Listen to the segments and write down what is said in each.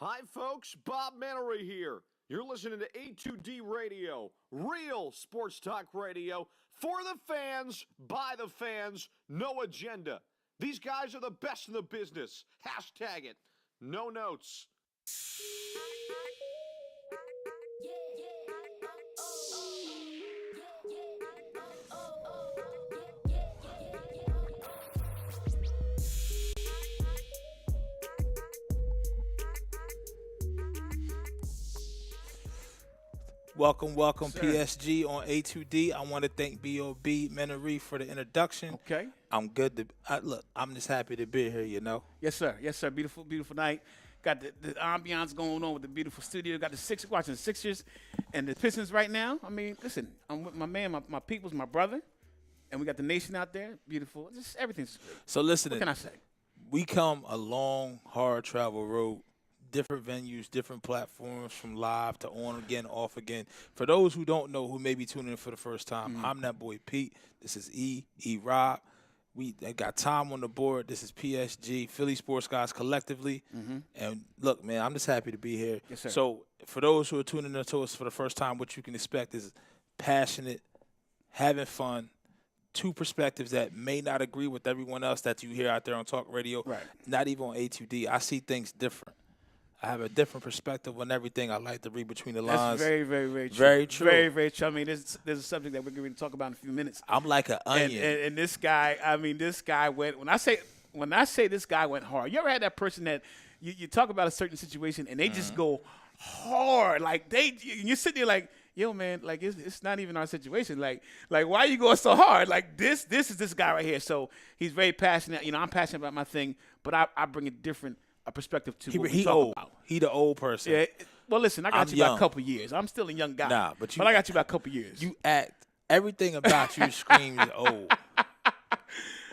Hi, folks. Bob Mannery here. You're listening to A2D Radio, real sports talk radio for the fans, by the fans, no agenda. These guys are the best in the business. Hashtag it. No notes. Welcome, PSG on A2D. I want to thank B.O.B. Menery for the introduction. Okay. I'm good. I'm just happy to be here, you know. Yes, sir. Yes, sir. Beautiful, beautiful night. Got the ambiance going on with the beautiful studio. Got the Sixers, watching the Sixers and the Pistons right now. I mean, listen, I'm with my man, my people's my brother, and we got the nation out there. Beautiful. Just everything's great. So listen, What can I say? We come a long, hard travel road. Different venues, different platforms, from live to on again, off again. For those who don't know, who may be tuning in for the first time, I'm that boy Pete. This is E-Rob. We got Tom on the board. This is PSG, Philly Sports Guys collectively. And look, man, I'm just happy to be here. Yes, sir. So for those who are tuning in to us for the first time, what you can expect is passionate, having fun, two perspectives that may not agree with everyone else that you hear out there on talk radio, Right. Not even on A2D. I see things different. I have a different perspective on everything. I like to read between the lines. That's very, very, very true. Very true. Very, very true. I mean, there's a subject that we're going to talk about in a few minutes. I'm like an onion. And this guy, I mean, this guy went. When I say this guy went hard, you ever had that person that you talk about a certain situation and they just go hard, like you sit there like, yo, man, like it's not even our situation. Like why are you going so hard? Like this is this guy right here. So he's very passionate. You know, I'm passionate about my thing, but I bring a perspective to what we talk about. He the old person. Yeah. Well, listen, I got I'm you by young. a couple years. I'm still a young guy. Nah, but I got you by a couple years. You act. Everything about you screams old.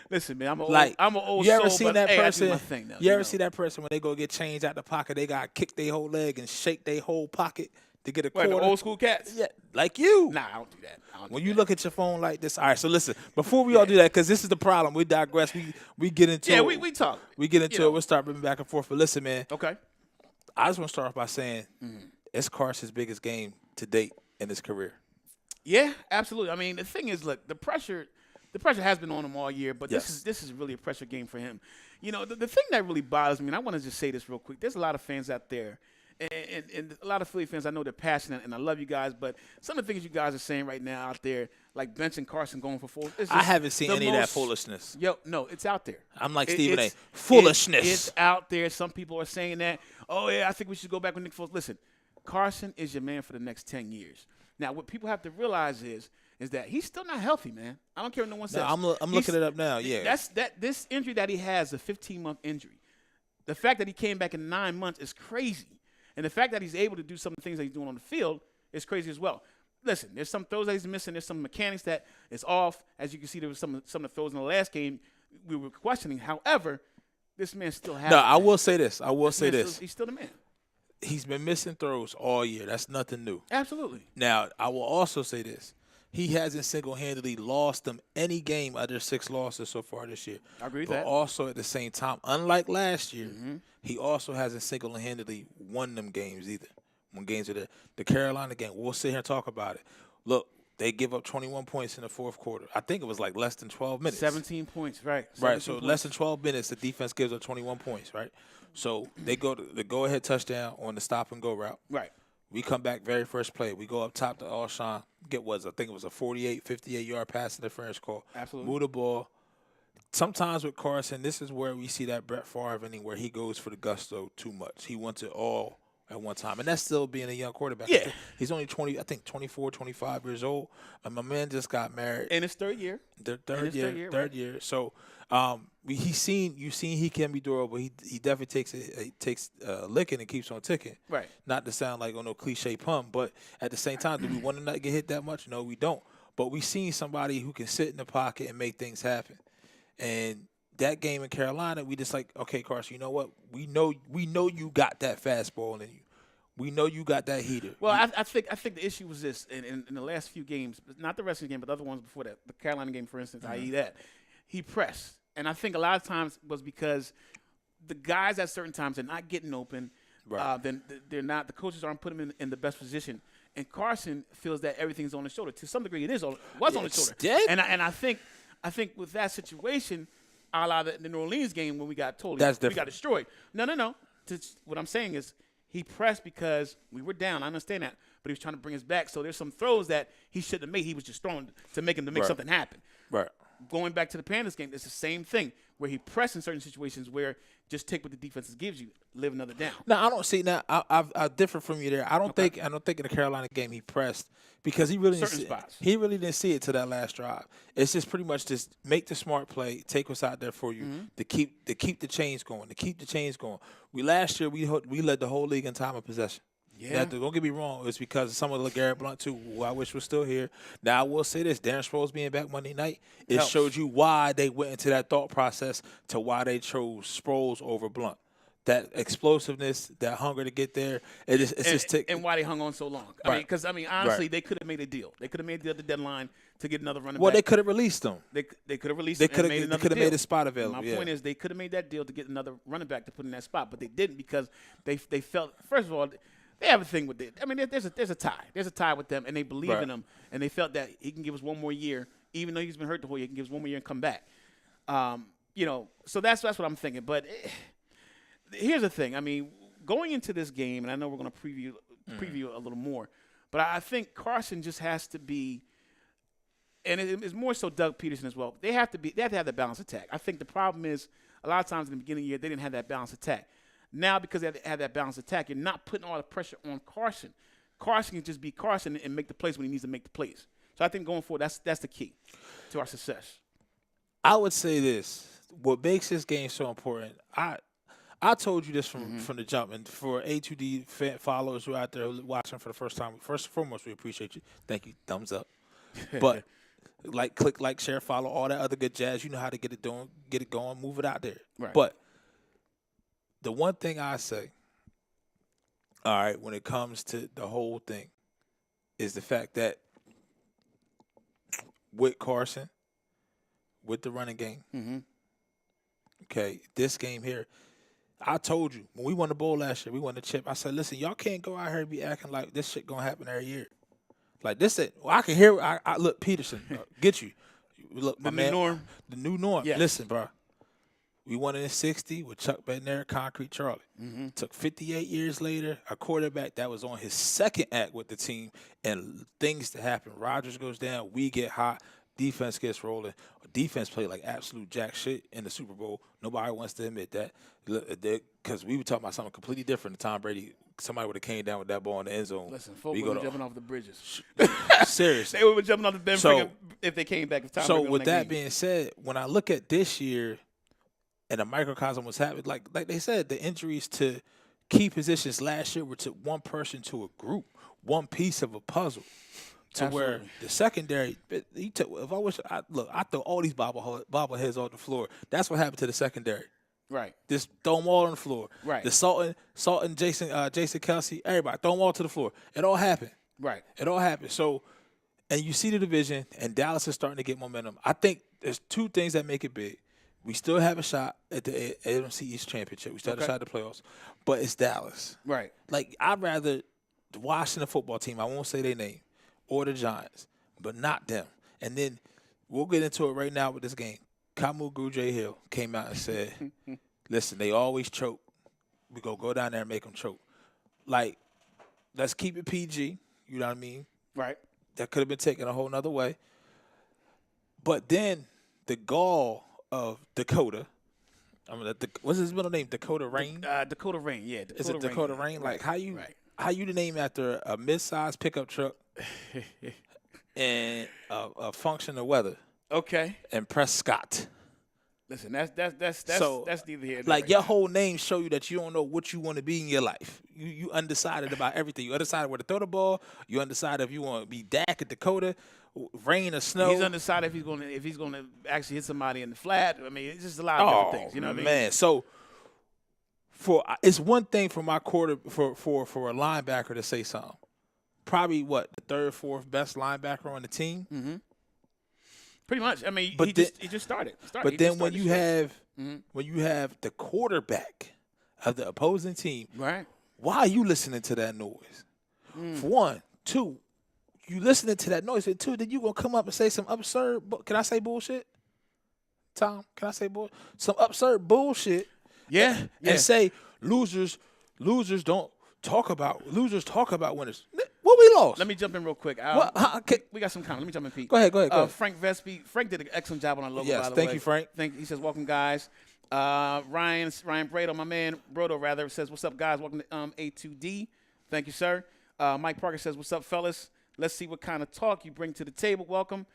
Listen, man, I'm an Like, old you ever soul, seen but that hey, I do person? my thing now, you ever know? see that person when they go get change out the pocket? They got to kick their whole leg and shake their whole pocket to get a What, quarter. the old school cats? Yeah, like you. Nah, I don't do that. When you look at your phone like this, all right. So listen, before we all do that, because this is the problem. We digress. We get into Yeah, it. we talk. We get into You know. it. We'll start moving back and forth. But listen, man. Okay. I just want to start off by saying it's Carson's biggest game to date in his career. Yeah, absolutely. I mean, the thing is, look, the pressure has been on him all year, but Yes. this is really a pressure game for him. You know, the thing that really bothers me, and I want to just say this real quick. There's a lot of fans out there, and a lot of Philly fans. I know they're passionate, and I love you guys, but some of the things you guys are saying right now out there, like benching Carson going for 4. I haven't seen any of that foolishness. Yo, no, it's out there. I'm like Stephen A. It's- Foolishness. It's out there. Some people are saying that. Oh, yeah, I think we should go back with Nick Foles. Listen, Carson is your man for the next 10 years. Now, what people have to realize is that he's still not healthy, man. I don't care what no one says. No, I'm looking it up now. Yeah. This injury that he has, a 15-month injury. The fact that he came back in 9 months is crazy. And the fact that he's able to do some of the things that he's doing on the field is crazy as well. Listen, there's some throws that he's missing. There's some mechanics that is off. As you can see, there was some of the throws in the last game we were questioning. However, this man still has No, it, I man. will say this. He's still the man. He's been missing throws all year. That's nothing new. Absolutely. Now, I will also say this. He hasn't single-handedly lost them any game out of 6 losses so far this year. I agree with but that. also at the same time, unlike last year, he also hasn't single-handedly won them games either. When games are the Carolina game, we'll sit here and talk about it. Look, they give up 21 points in the fourth quarter. I think it was like less than 12 minutes. 17 points, right. Right, 17 so points. less than 12 minutes, the defense gives up 21 points, right? So they go to the go-ahead touchdown on the stop-and-go route. Right. We come back very first play. We go up top to Alshon. I think it was a 48, 58-yard pass interference call. Absolutely. Move the ball. Sometimes with Carson, this is where we see that Brett Favre inning where he goes for the gusto too much. He wants it all at one time. And that's still being a young quarterback. Yeah. He's only 24, 25 years old. And my man just got married. In his third year. The In his third year, third right. year. So you've seen he can be durable. He definitely takes a licking and keeps on ticking. Right. Not to sound like no cliche pun, but at the same time, do we want to not get hit that much? No, we don't. But we seen somebody who can sit in the pocket and make things happen. And that game in Carolina, we just like, okay, Carson, you know what? We know you got that fastball in you. We know you got that heater. Well, I think the issue was this in the last few games, not the rest of the game, but the other ones before that. The Carolina game, for instance, i.e. that he pressed, and I think a lot of times was because the guys at certain times are not getting open. Right. then they're not. The coaches aren't putting him in the best position. And Carson feels that everything's on his shoulder. To some degree, it was on his shoulder. Dead? And I think with that situation, a la the New Orleans game when we got told That's we different. got destroyed. No. What I'm saying is he pressed because we were down. I understand that, but he was trying to bring us back. So there's some throws that he shouldn't have made. He was just throwing to make Right. something happen. Right. Going back to the Panthers game, it's the same thing where he pressed in certain situations where just take what the defense gives you, live another down. Now I don't see now. I differ from you there. I don't think in the Carolina game he pressed because he really Certain didn't spots. He really didn't see it to that last drive. It's just pretty much just make the smart play, take what's out there for you to keep the chains going. Last year we led the whole league in time of possession. Yeah. Now, don't get me wrong. It's because of some of LeGarrette Blount, too, who I wish was still here. Now, I will say this. Darren Sproles being back Monday night, it Helps. showed you why they went into that thought process to why they chose Sproles over Blount. That explosiveness, that hunger to get there, And why they hung on so long. Right. Because honestly, they could have made a deal. They could have made a deal at the deadline to get another running Well, back. they could have released them. They could have released They him and could made have another deal. made a spot available. My yeah. point is they could have made that deal to get another running back to put in that spot, but they didn't because they felt, first of all, they have a thing with it. I mean, there's a tie. There's a tie with them, and they believe Right. in him, and they felt that he can give us one more year, even though he's been hurt the whole year. He can give us one more year and come back. So that's what I'm thinking. But here's the thing. I mean, going into this game, and I know we're going to preview a little more, but I think Carson just has to be, and it's more so Doug Peterson as well. They have to have that balanced attack. I think the problem is a lot of times in the beginning of the year they didn't have that balanced attack. Now, because they have that balanced attack, you're not putting all the pressure on Carson. Carson can just be Carson and make the plays when he needs to make the plays. So I think going forward, that's the key to our success. I would say this. What makes this game so important, I told you this from the jump, and for A2D followers who are out there watching for the first time, first and foremost, we appreciate you. Thank you. Thumbs up. But click, like, share, follow, all that other good jazz. You know how to get it going, move it out there. Right. But the one thing I say, all right, when it comes to the whole thing, is the fact that with Carson, with the running game, okay, this game here, I told you, when we won the bowl last year, we won the chip, I said, listen, y'all can't go out here and be acting like this shit going to happen every year. Like this, I can hear, I look, Peterson, get you. Look, my man, norm. The new norm. Yes. Listen, bro. We won it in 60 with Chuck Bednarik, Concrete Charlie. Took 58 years later, a quarterback that was on his second act with the team, and things to happen. Rodgers goes down, we get hot, defense gets rolling. Defense played like absolute jack shit in the Super Bowl. Nobody wants to admit that because we were talking about something completely different. Tom Brady, somebody would have came down with that ball in the end zone. Listen, folks were jumping off the bridges. Seriously. They were jumping off the bench So- if they came back. If Tom So Brady won with that game. being said, when I look at this year and a microcosm was happening, like they said, the injuries to key positions last year were to one person to a group, one piece of a puzzle. To where Absolutely. the secondary, I throw all these bobbleheads on the floor. That's what happened to the secondary. Right. Just throw them all on the floor. Right. The Salton, Jason Kelsey, everybody throw them all to the floor. It all happened. Right. It all happened. So, and you see the division, and Dallas is starting to get momentum. I think there's two things that make it big. We still have a shot at the AFC East Championship. We still have a shot at the playoffs, but it's Dallas. Right. Like, I'd rather the Washington football team, I won't say their name, or the Giants, but not them. And then we'll get into it right now with this game. Kamu Grugier-Hill came out and said, listen, they always choke. We go down there and make them choke. Like, let's keep it PG. You know what I mean? Right. That could have been taken a whole nother way. But then the gall of Dakota, what's his middle name? Dakota Rain? Dakota Rain, yeah. Is it Dakota Rain? Like, how you the name after a mid-sized pickup truck and a functional weather Okay. and Prescott? Listen, that's neither here nor Like, there. your whole name show you that you don't know what you want to be in your life. You undecided about everything. You undecided where to throw the ball. You undecided if you want to be Dak at Dakota, rain or snow. He's undecided if he's gonna actually hit somebody in the flat. I mean, it's just a lot of different things. You know what I mean? Man, so it's one thing for my for a linebacker to say something. Probably the third, fourth best linebacker on the team. Mm-hmm. Pretty much. I mean, But he just started. But then when you have the quarterback of the opposing team, right, Why are you listening to that noise? For one. Two, you listening to that noise. And two, then you going to come up and say some absurd, can I say bullshit? Tom, can I say bullshit? Some absurd bullshit. Yeah. And say losers talk about winners. What we lost? Let me jump in real quick. We got some comments. Let me jump in, Pete. Go ahead. Frank Vespi. Frank did an excellent job on our logo, Yes, by the thank way. you, Frank. He says, welcome, guys. Ryan Brado, my man, Brodo, rather, says, what's up, guys? Welcome to A2D. Thank you, sir. Mike Parker says, what's up, fellas? Let's see what kind of talk you bring to the table. Welcome.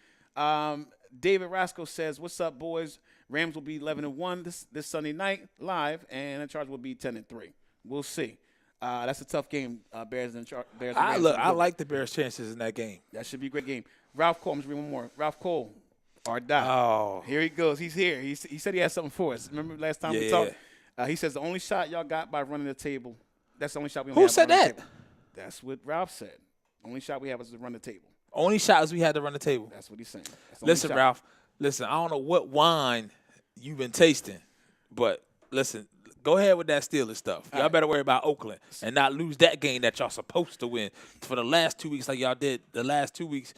David Rasco says, what's up, boys? Rams will be 11-1 this Sunday night live, and the Chargers will be 10-3. We'll see. That's a tough game, Bears and Bears. I like the Bears' chances in that game. That should be a great game. Ralph Cole, I'm just reading one more. Ralph Cole, our doc. Oh. Here he goes. He's here. He said he had something for us. Remember last time we talked? He says the only shot y'all got by running the table. That's the only shot we only Who have said by running that? the table. That's what Ralph said. Only shot we have is to run the table. Only shot is we had to run the table. That's what he's saying. That's the only Listen, shot. Ralph. Listen, I don't know what wine you've been tasting, but listen, go ahead with that Steelers stuff. Y'all better worry about Oakland and not lose that game that y'all supposed to win for the last 2 weeks like y'all did the last 2 weeks.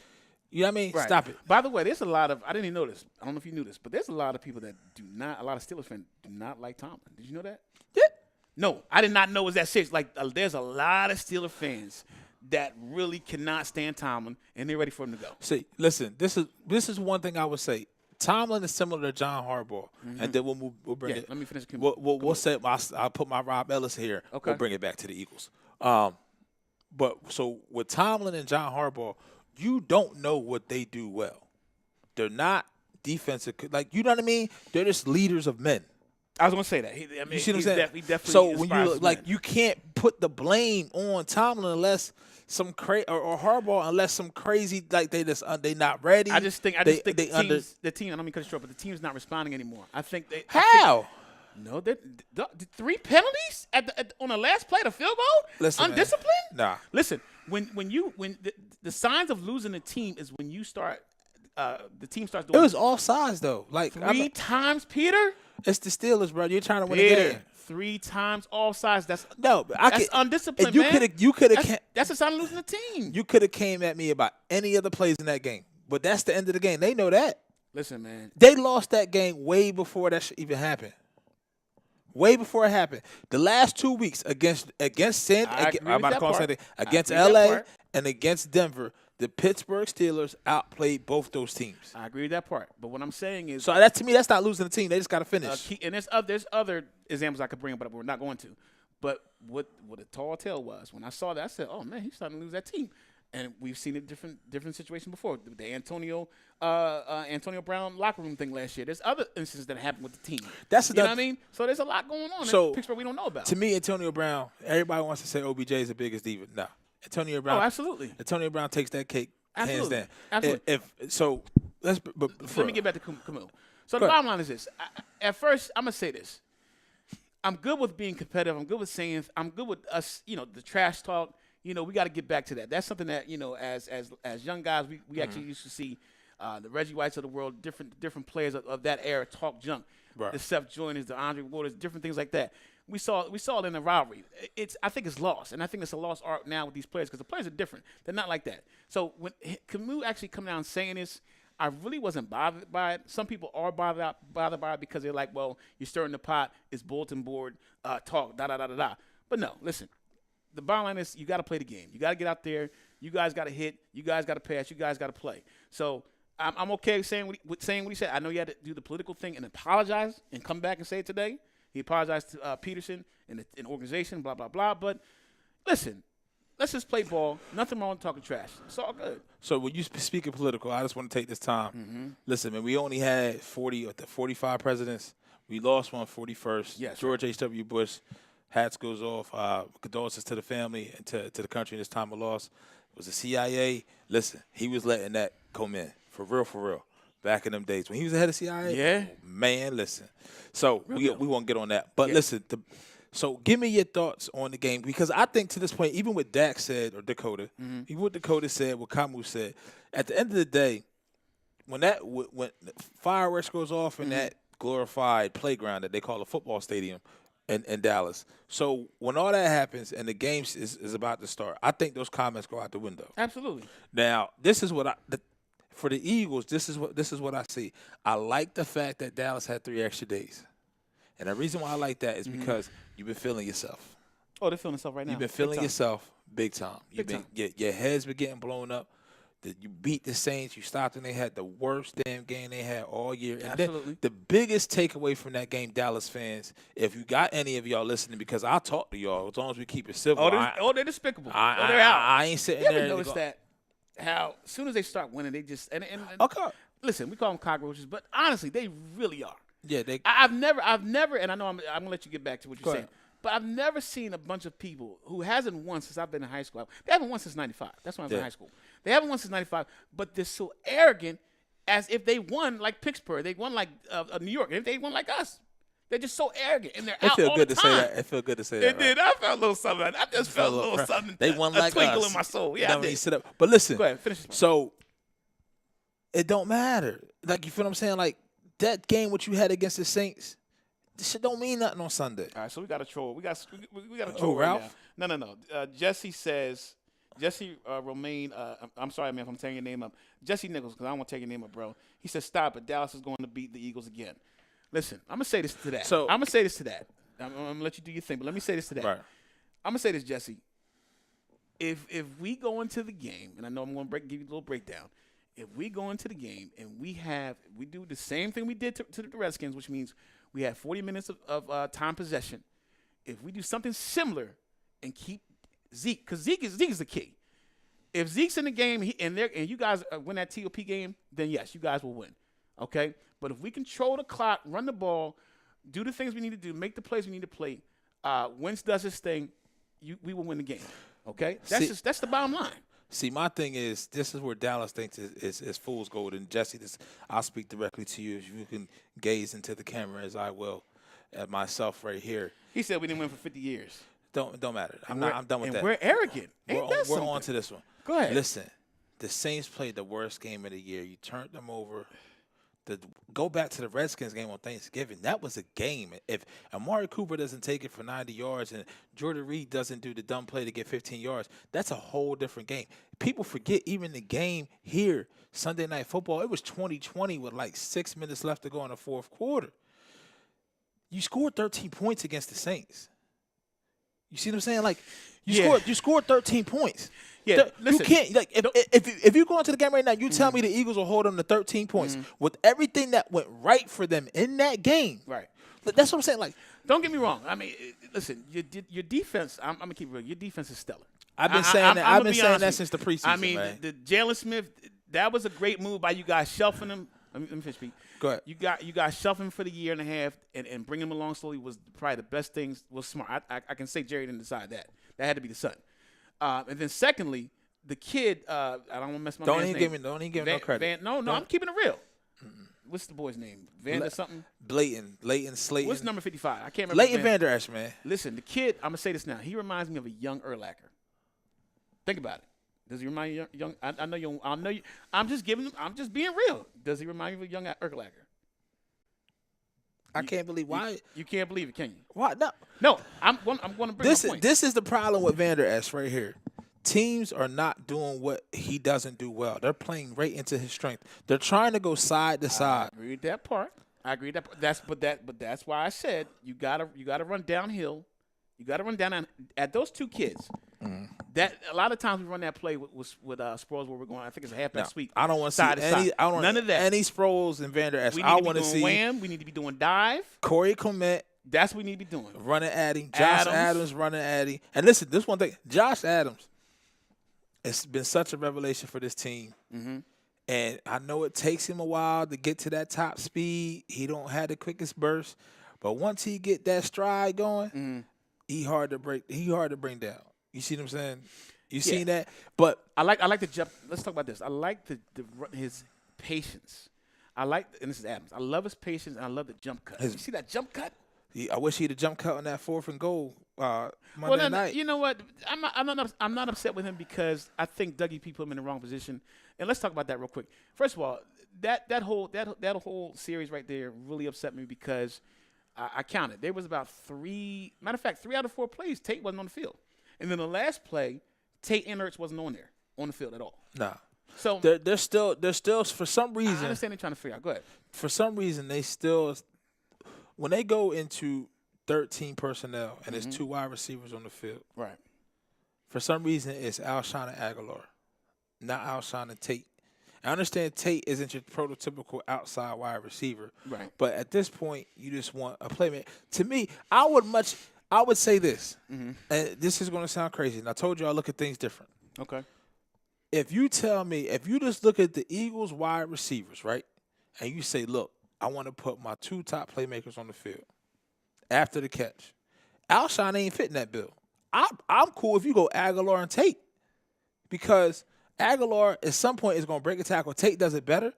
You know what I mean? Right. Stop it. By the way, there's a lot of – I didn't even know this. I don't know if you knew this, but there's a lot of people that do not – a lot of Steelers fans do not like Tomlin. Did you know that? Yeah. No, I did not know it was that serious. Like, there's a lot of Steelers fans that really cannot stand Tomlin, and they're ready for him to go. See, listen, this is one thing I would say. Tomlin is similar to John Harbaugh, and then we'll bring it. Let me finish. We'll say I'll put my Rob Ellis here. Okay. We'll bring it back to the Eagles. But so with Tomlin and John Harbaugh, you don't know what they do well. They're not defensive, like you know what I mean. They're just leaders of men. I was gonna say that. You see what I'm saying? He definitely so when inspires you like, men. you can't put the blame on Tomlin unless some or Harbaugh unless some crazy like they not ready. I just think the team. I don't mean cut you short, but the team's not responding anymore. I think they How? No, the 3 penalties on the last play, the field goal. Listen, undisciplined. Man. Nah. Listen, when the signs of losing a team is when you start. The team starts doing. It was all sides though. Like 3 times, Peter. It's the Steelers, bro. You're trying to win Peter, a game. 3 times all sides. That's and undisciplined, man. You could have. That's a sign of losing the team. You could have came at me about any other plays in that game, but that's the end of the game. They know that. Listen, man. They lost that game way before that shit even happened. Way before it happened. The last 2 weeks against LA and against Denver, the Pittsburgh Steelers outplayed both those teams. I agree with that part. But what I'm saying is, so that to me, that's not losing the team. They just got to finish. And there's other examples I could bring up, but we're not going to. But what a tall tale was when I saw that, I said, "Oh man, he's starting to lose that team." And we've seen a different situation before. The Antonio Brown locker room thing last year. There's other instances that happened with the team. You know what I mean? So there's a lot going on in Pittsburgh we don't know about. To me, Antonio Brown, everybody wants to say OBJ is the biggest diva. No. Antonio Brown. Oh, absolutely. Antonio Brown takes that cake hands down. Absolutely. Let me get back to Camille. So the bottom line is this. At first, I'm going to say this. I'm good with being competitive. I'm good with saying – I'm good with us, the trash talk. We got to get back to that. That's something that, as young guys, we actually used to see the Reggie Whites of the world, different players of that era talk junk. Right. The Seth Joyners, the Andre Waters, different things like that. We saw it in the rivalry. I think it's lost, and I think it's a lost art now with these players because the players are different. They're not like that. So when Camus actually come down saying this, I really wasn't bothered by it. Some people are bothered by it because they're like, well, you're stirring the pot. It's bulletin board talk, da-da-da-da-da. But no, listen. The bottom line is you got to play the game. You got to get out there. You guys got to hit. You guys got to pass. You guys got to play. So I'm okay saying what he said. I know you had to do the political thing and apologize and come back and say it today. He apologized to Peterson and the organization, blah, blah, blah. But listen, let's just play ball. Nothing wrong with talking trash. It's all good. So when you speak of political, I just want to take this time. Mm-hmm. Listen, man, we only had 45 presidents. We lost one 41st. Yes, George H.W. Bush. Hats goes off. Condolences to the family and to the country in this time of loss. It was the CIA. Listen, he was letting that come in. For real. Back in them days. When he was the head of CIA. Yeah. Man, listen. So we won't get on that. But listen, so give me your thoughts on the game. Because I think to this point, even what Dak said, or Dakota, even what Dakota said, what Camus said, at the end of the day, when fireworks goes off in that glorified playground that they call a football stadium, in Dallas. So when all that happens and the game is about to start, I think those comments go out the window. Absolutely. Now, this is what for the Eagles, this is what I see. I like the fact that Dallas had 3 extra days. And the reason why I like that is because you've been feeling yourself. Oh, they're feeling themselves right now. You've been feeling yourself big time. Your head's been getting blown up. You beat the Saints. You stopped them. They had the worst damn game they had all year. And Absolutely. the biggest takeaway from that game, Dallas fans, if you got any of y'all listening, because I'll talk to y'all as long as we keep it civil. They're despicable. They're out. I ain't sitting there. You ever notice that? How as soon as they start winning, they just and okay. Listen, we call them cockroaches, but honestly, they really are. Yeah, I've never, and I know I'm gonna let you get back to what you're saying, ahead. but I've never seen a bunch of people who hasn't won since I've been in high school. They haven't won since '95. That's when I was in high school. They haven't won since '95, but they're so arrogant, as if they won like Pittsburgh, they won like New York, if they won like us. They're just so arrogant, and they're out all the time. It felt good to say that. It did. I felt a little something. I just felt a little something. They won like twinkle us. in my soul. Yeah, I did. Sit up. But listen. Go ahead, finish. So it don't matter. Like, you feel what I'm saying? Like, that game what you had against the Saints, this shit don't mean nothing on Sunday. All right, so we got a troll. We got a troll. Oh, right Ralph? now. No. Jesse Romaine. I'm sorry, man, if I'm taking your name up. Jesse Nichols, because I don't want to take your name up, bro. He said, "Stop it. Dallas is going to beat the Eagles again." Listen, I'm gonna say this to that. I'm gonna let you do your thing, but let me say this to that. Right. I'm gonna say this, Jesse. If we go into the game, and I know I'm gonna give you a little breakdown. If we go into the game and we do the same thing we did to the Redskins, which means we have 40 minutes of time possession. If we do something similar and keep Zeke, because Zeke is the key. If Zeke's in the game and you guys win that TOP game, then yes, you guys will win. Okay? But if we control the clock, run the ball, do the things we need to do, make the plays we need to play, Wentz does his thing, we will win the game. Okay? That's the bottom line. See, my thing is, this is where Dallas thinks is fool's gold. And, Jesse, I'll speak directly to you. If you can gaze into the camera as I will at myself right here. He said we didn't win for 50 years. Don't matter. I'm done with that. We're arrogant. We're on to this one. Go ahead. Listen, the Saints played the worst game of the year. You turned them over. Go back to the Redskins game on Thanksgiving. That was a game. If Amari Cooper doesn't take it for 90 yards and Jordan Reed doesn't do the dumb play to get 15 yards, that's a whole different game. People forget even the game here, Sunday Night Football, it was 20-20 with like 6 minutes left to go in the fourth quarter. You scored 13 points against the Saints. You see what I'm saying? Like, you scored 13 points. Yeah, listen, you can't if you go into the game right now, you tell me the Eagles will hold them to 13 points with everything that went right for them in that game. Right. That's what I'm saying. Like, don't get me wrong. I mean, listen, your defense. I'm gonna keep it real. Your defense is stellar. I've been saying that. I've been saying that since the preseason. I mean, man. the Jalen Smith. That was a great move by you guys shelving him. Let me finish speak. Go ahead. You guys shelving him for the year and a half and bringing him along slowly was probably the best things. Was smart. I can say Jerry didn't decide that. That had to be the son. And then secondly, the kid. I don't want to mess my man's name. Don't even give me no credit. No, I'm keeping it real. What's the boy's name? Vander something? Leighton Slayton. What's number 55? I can't remember. Leighton Vander Esch, man. Listen, the kid, I'm going to say this now. He reminds me of a young Urlacher. Think about it. Does he remind you of young? I know you. I'm just being real. Does he remind you of a young Urlacher? I can't believe why. You can't believe it, can you? Why? No, I'm going to bring my point. This is the problem with Vander Esch right here. Teams are not doing what he doesn't do well. They're playing right into his strength. They're trying to go side to side. I agree with that part. But that's why I said you gotta run downhill. You gotta run down at those two kids. That a lot of times we run that play with Sproles where we're going. I think it's a halfback sweep. I don't want to see any. I don't none of that. Any Sproles and Vander Esch. I want to see wham. We need to be doing dive. Corey Clement. That's what we need to be doing. Running at him. Josh Adams running at him. And listen, this one thing. Josh Adams. It's been such a revelation for this team. And I know it takes him a while to get to that top speed. He don't have the quickest burst. But once he get that stride going, he hard to bring down. You see what I'm saying? You seen that? But I like the jump. Let's talk about this. I like his patience. And this is Adams. I love his patience and I love the jump cut. You see that jump cut? I wish he'd have jump cut on that 4th and goal Monday night. You know what? I'm not upset with him because I think Dougie P put him in the wrong position. And let's talk about that real quick. First of all, that whole series right there really upset me because I counted. There was about 3 – matter of fact, 3 out of 4 plays, Tate wasn't on the field. And then the last play, Tate and Ertz wasn't on the field at all. Nah. So They're still for some reason. I understand they're trying to figure out. Go ahead. For some reason, they still – when they go into 13 personnel and there's 2 wide receivers on the field, Right. for some reason it's Alshon and Aguilar, not Alshon and Tate. I understand Tate isn't your prototypical outside wide receiver. Right. But at this point, you just want a playmaker. To me, I would say this, and this is going to sound crazy, and I told you I look at things different. Okay. If you just look at the Eagles wide receivers, right, and you say, look, I want to put my 2 top playmakers on the field after the catch, Alshon ain't fitting that bill. I'm cool if you go Aguilar and Tate, because Aguilar at some point is going to break a tackle. Tate does it better.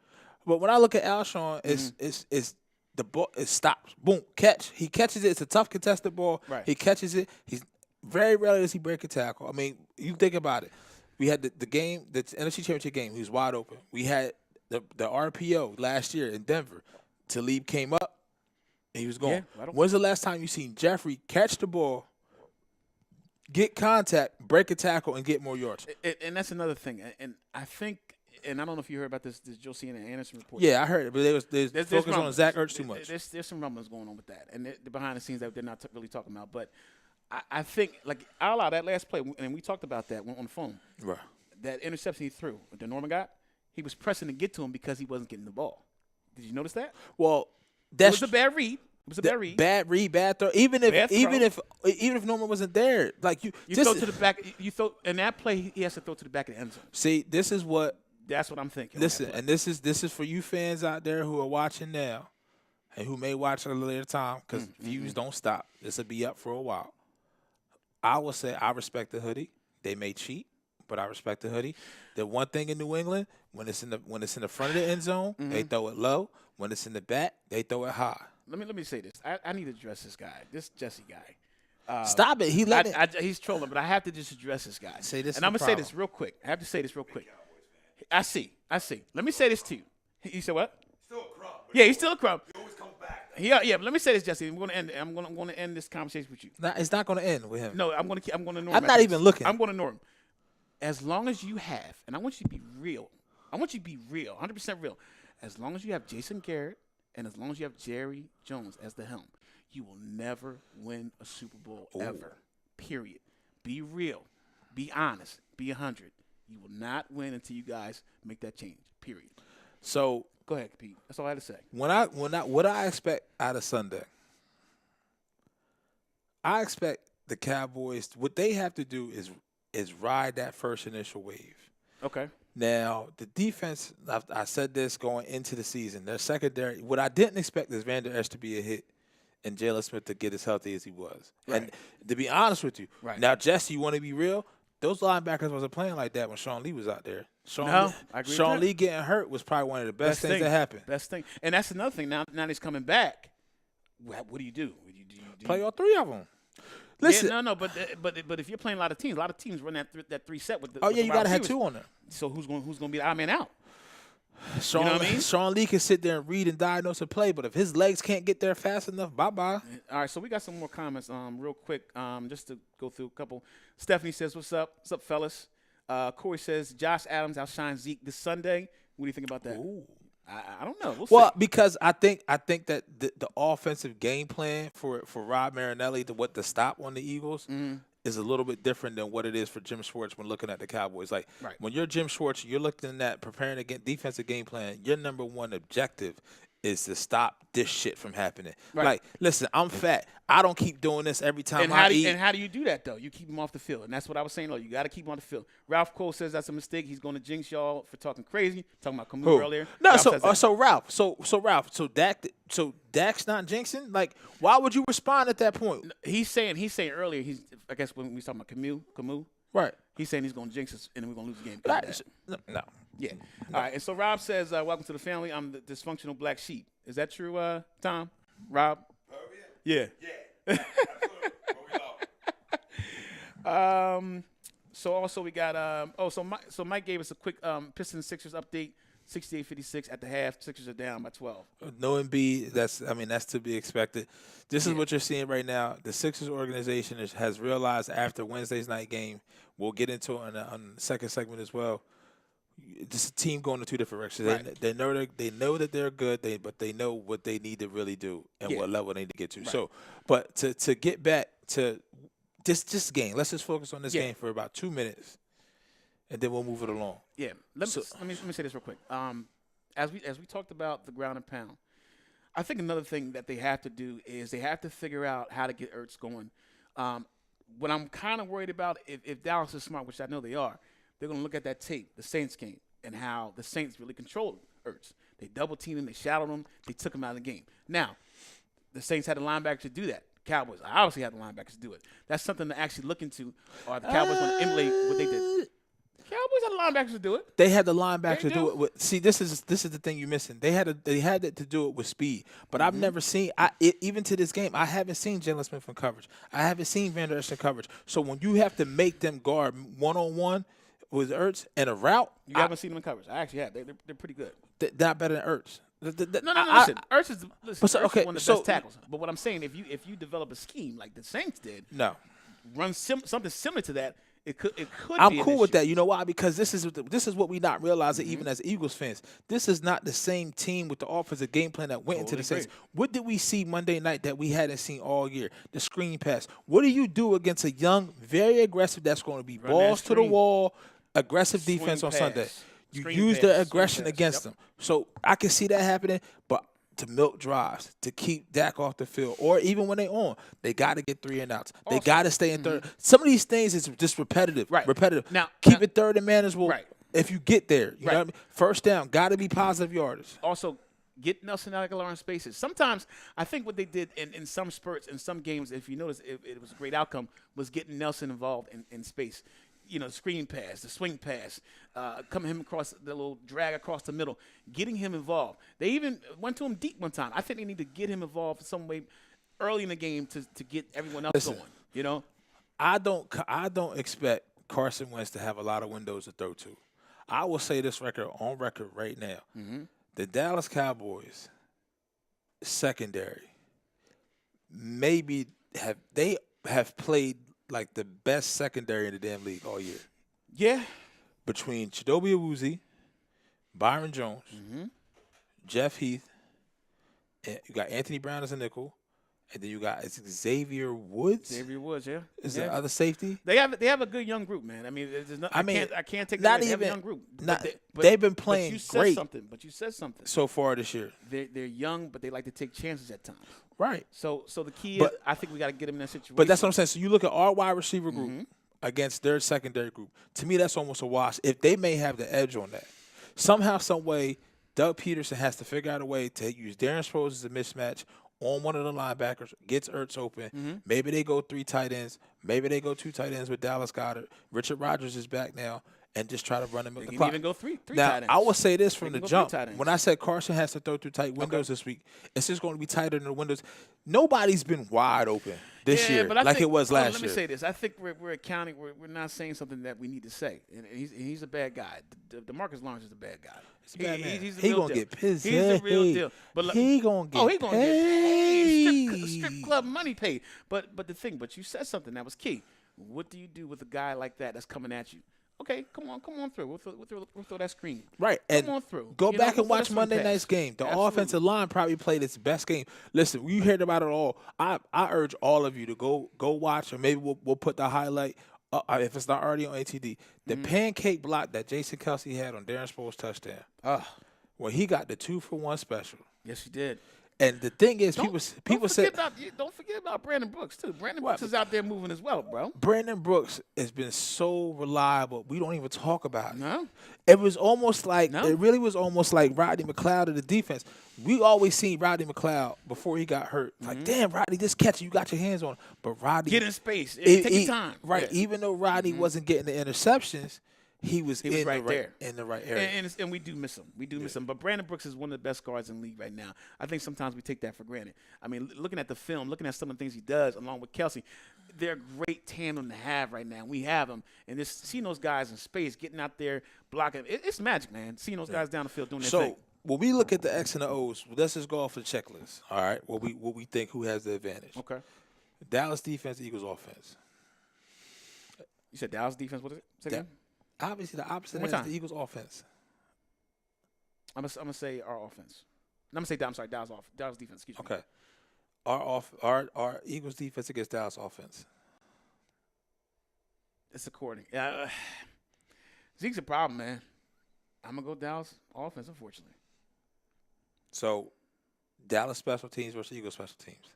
But when I look at Alshon, it's the ball, it stops. Boom, catch. He catches it. It's a tough contested ball. Right. He catches it. He's very rarely does he break a tackle. I mean, you think about it. We had the game, the NFC Championship game. He was wide open. We had the RPO last year in Denver. Talib came up, and he was going. Yeah, When's the last time you seen Jeffrey catch the ball, get contact, break a tackle, and get more yards? And that's another thing. And I think, and I don't know if you heard about this Josie and Anderson report. Yeah, I heard it, but they was focused on Zach Ertz too much. There's some rumblings going on with that, and the behind the scenes that they're not really talking about. But I think, like, I'll allow that last play, and we talked about that on the phone. Right. That interception he threw, that Norman got, he was pressing to get to him because he wasn't getting the ball. Did you notice that? Well, It was a bad read. Bad read, bad throw. Even if Norman wasn't there, like you throw to the back. You throw in that play. He has to throw to the back of the end zone. See, this is what. That's what I'm thinking. Listen, and this is for you fans out there who are watching now, and who may watch at a later time, because views don't stop. This will be up for a while. I will say I respect the hoodie. They may cheat, but I respect the hoodie. The one thing in New England, when it's in the front of the end zone, they throw it low. When it's in the back, they throw it high. Let me say this. I need to address this guy, this Jesse guy. Stop it. He's trolling, but I have to just address this guy. Say this. And I'm gonna say this real quick. I have to say this real quick. I see. Let me say this to you. You said what? Still a crumb. Yeah, he's still a crumb. He always comes back. Yeah, but let me say this, Jesse. I'm gonna end this conversation with you. It's not going to end with him. No, I'm gonna ignore him. I'm not even looking. I'm gonna ignore him. As long as you have, and I want you to be real. 100% real. As long as you have Jason Garrett and as long as you have Jerry Jones as the helm, you will never win a Super Bowl ever. Period. Be real. Be honest. Be 100. You will not win until you guys make that change. Period. So go ahead, Pete. That's all I had to say. What I expect out of Sunday, I expect the Cowboys. What they have to do is ride that first initial wave. Okay. Now, the defense, I said this going into the season, their secondary, what I didn't expect is Van Der Esch to be a hit and Jalen Smith to get as healthy as he was. Right. And to be honest with you, right. Now, Jesse, you want to be real? Those linebackers wasn't playing like that when Sean Lee was out there. I agree Sean Lee getting hurt was probably one of the best things that happened. Best thing. And that's another thing. Now he's coming back. What do you do? Play all 3 of them. Listen, yeah, but if you're playing a lot of teams run that 3 set with the. Oh yeah, you gotta have 2 on there. So who's going to be the odd man out? Sean, you know what I mean? Sean Lee can sit there and read and diagnose a play, but if his legs can't get there fast enough, bye-bye. All right, so we got some more comments real quick just to go through a couple. Stephanie says, what's up? What's up, fellas? Corey says, Josh Adams outshines Zeke this Sunday. What do you think about that? Ooh. I don't know. Well, see. because I think that the offensive game plan for Rob Marinelli to stop on the Eagles is a little bit different than what it is for Jim Schwartz when looking at the Cowboys. Like when you're Jim Schwartz, you're looking at preparing a defensive game plan. Your number one objective is to stop this shit from happening. Right. Like, listen, I'm fat. I don't keep doing this every time I eat. And how do you do that, though? You keep him off the field. And that's what I was saying, though. You got to keep him on the field. Ralph Cole says that's a mistake. He's going to jinx y'all for talking crazy. Talking about Camus earlier. No, Ralph so Ralph, so Dak's not jinxing? Like, why would you respond at that point? He's saying earlier, I guess when we was talking about Camus. Right. He's saying he's going to jinx us, and then we're going to lose the game. No. Yeah. No. All right. And so Rob says, welcome to the family. I'm the dysfunctional black sheep. Is that true, Tom? Rob? Oh, yeah. Yeah. Yeah. So also we got so Mike gave us a quick Pistons Sixers update. 68-56 at the half. Sixers are down by 12. No Embiid, that's to be expected. This is what you're seeing right now. The Sixers organization has realized after Wednesday's night game, we'll get into it on the second segment as well. This team going in two different directions. Right. They know that they're good, but they know what they need to really do and what level they need to get to. Right. So, but to get back to this game, let's just focus on this game for about 2 minutes, and then we'll move it along. Yeah. Let me say this real quick. As we talked about the ground and pound, I think another thing that they have to do is they have to figure out how to get Ertz going. What I'm kind of worried about, if Dallas is smart, which I know they are, they're going to look at that tape, the Saints game, and how the Saints really controlled Ertz. They double-teamed him. They shadowed him. They took him out of the game. Now, the Saints had the linebackers to do that. Cowboys obviously had the linebackers to do it. That's something to actually look into. Are the Cowboys going to emulate what they did? Cowboys had the linebackers to do it. They had the linebackers They to do it. See, this is the thing you're missing. They had to do it with speed. But I've never seen even to this game. I haven't seen Jalen Smith in coverage. I haven't seen Van Der Esch in coverage. So when you have to make them guard 1-on-1 with Ertz and a route, You haven't seen them in coverage. I actually have. They're pretty good. Not better than Ertz. No. Listen, Ertz is Ertz is one of the best tackles. But what I'm saying, if you develop a scheme like the Saints did, run something similar to that, it could. I'm cool with that. You know why? Because this is what we not realizing even as Eagles fans. This is not the same team with the offensive game plan that went into the Saints. What did we see Monday night that we hadn't seen all year? The screen pass. What do you do against a young, very aggressive that's going to be balls to the wall, aggressive defense on Sunday? You use the aggression against them. So I can see that happening, but to milk drives, to keep Dak off the field, or even when they on, they got to get 3 and outs. They got to stay in third. Some of these things is just repetitive. Right. Repetitive. Now, keep it third and manageable. Right. If you get there, you know what I mean? First down, got to be positive yardage. Also, get Nelson Aguilar in spaces. Sometimes I think what they did in some spurts, in some games, if you notice, it was a great outcome, was getting Nelson involved in space. You know, the screen pass, the swing pass, coming him across the little drag across the middle, getting him involved. They even went to him deep one time. I think they need to get him involved in some way early in the game to get everyone else going. You know, I don't expect Carson Wentz to have a lot of windows to throw to. I will say this on record right now: the Dallas Cowboys secondary maybe have played like the best secondary in the damn league all year. Yeah. Between Chidobe Awuzie, Byron Jones, Jeff Heath, and you got Anthony Brown as a nickel, and then you got Xavier Woods. Xavier Woods, yeah. Is the other safety? They have a good young group, man. I mean, I can't take not that. They even have a young group. They've been playing great. But you said something so far this year. They're young, but they like to take chances at times. Right. So the key is, I think we got to get them in that situation. But that's what I'm saying. So you look at our wide receiver group against their secondary group. To me, that's almost a wash. If they may have the edge on that, somehow, some way, Doug Peterson has to figure out a way to use Darren Sproles as a mismatch on one of the linebackers, gets Ertz open. Maybe they go 3 tight ends. Maybe they go 2 tight ends with Dallas Goedert. Richard Rodgers is back now. And just try to run him. They can even go three now, tight ends. I will say this from the jump. When I said Carson has to throw through tight windows this week, it's just going to be tighter than the windows. Nobody's been wide open this year like it was last year. Let me say this. I think we're accounting. We're not saying something that we need to say. And he's a bad guy. DeMarcus Lawrence is a bad guy. He's a bad man. He's he going to get pissed. He's the real deal. But he going to get he going to get paid. Strip club money paid. But you said something that was key. What do you do with a guy like that that's coming at you? Okay, come on through. We'll throw that screen. Right, and come on through. Go back and watch Monday night's game. The offensive line probably played its best game. Listen, you heard about it all. I urge all of you to go watch, or maybe we'll put the highlight if it's not already on ATD. The pancake block that Jason Kelsey had on Darren Sproles' touchdown. Well, he got the 2-for-1 special. Yes, he did. And the thing is, people say don't forget about Brandon Brooks too. Brandon Brooks is out there moving as well, bro. Brandon Brooks has been so reliable. We don't even talk about it. No, it was almost like it really was almost like Rodney McLeod of the defense. We always seen Rodney McLeod before he got hurt. Like, damn, Rodney, just catch it. You got your hands on it. But Rodney get in space. Take your time. Right. Yeah. Even though Rodney wasn't getting the interceptions, he was right there in the right area. And we do miss him. We do miss him. But Brandon Brooks is one of the best guards in the league right now. I think sometimes we take that for granted. I mean, looking at the film, looking at some of the things he does along with Kelsey, they're a great tandem to have right now. We have them. And just seeing those guys in space, getting out there, blocking, it's magic, man. Seeing those guys down the field doing their thing. So when we look at the X and the O's, let's just go off the checklist. All right, what we think who has the advantage. Okay. Dallas defense, Eagles offense. You said Dallas defense, what is it? Say again? Obviously, the opposite One is more time. the Eagles offense. I'm gonna say our offense. I'm gonna say Dallas defense. Excuse me. Okay. Our Eagles defense against Dallas offense. It's according. Yeah, Zeke's a problem, man. I'm gonna go Dallas offense, unfortunately. So, Dallas special teams versus Eagles special teams.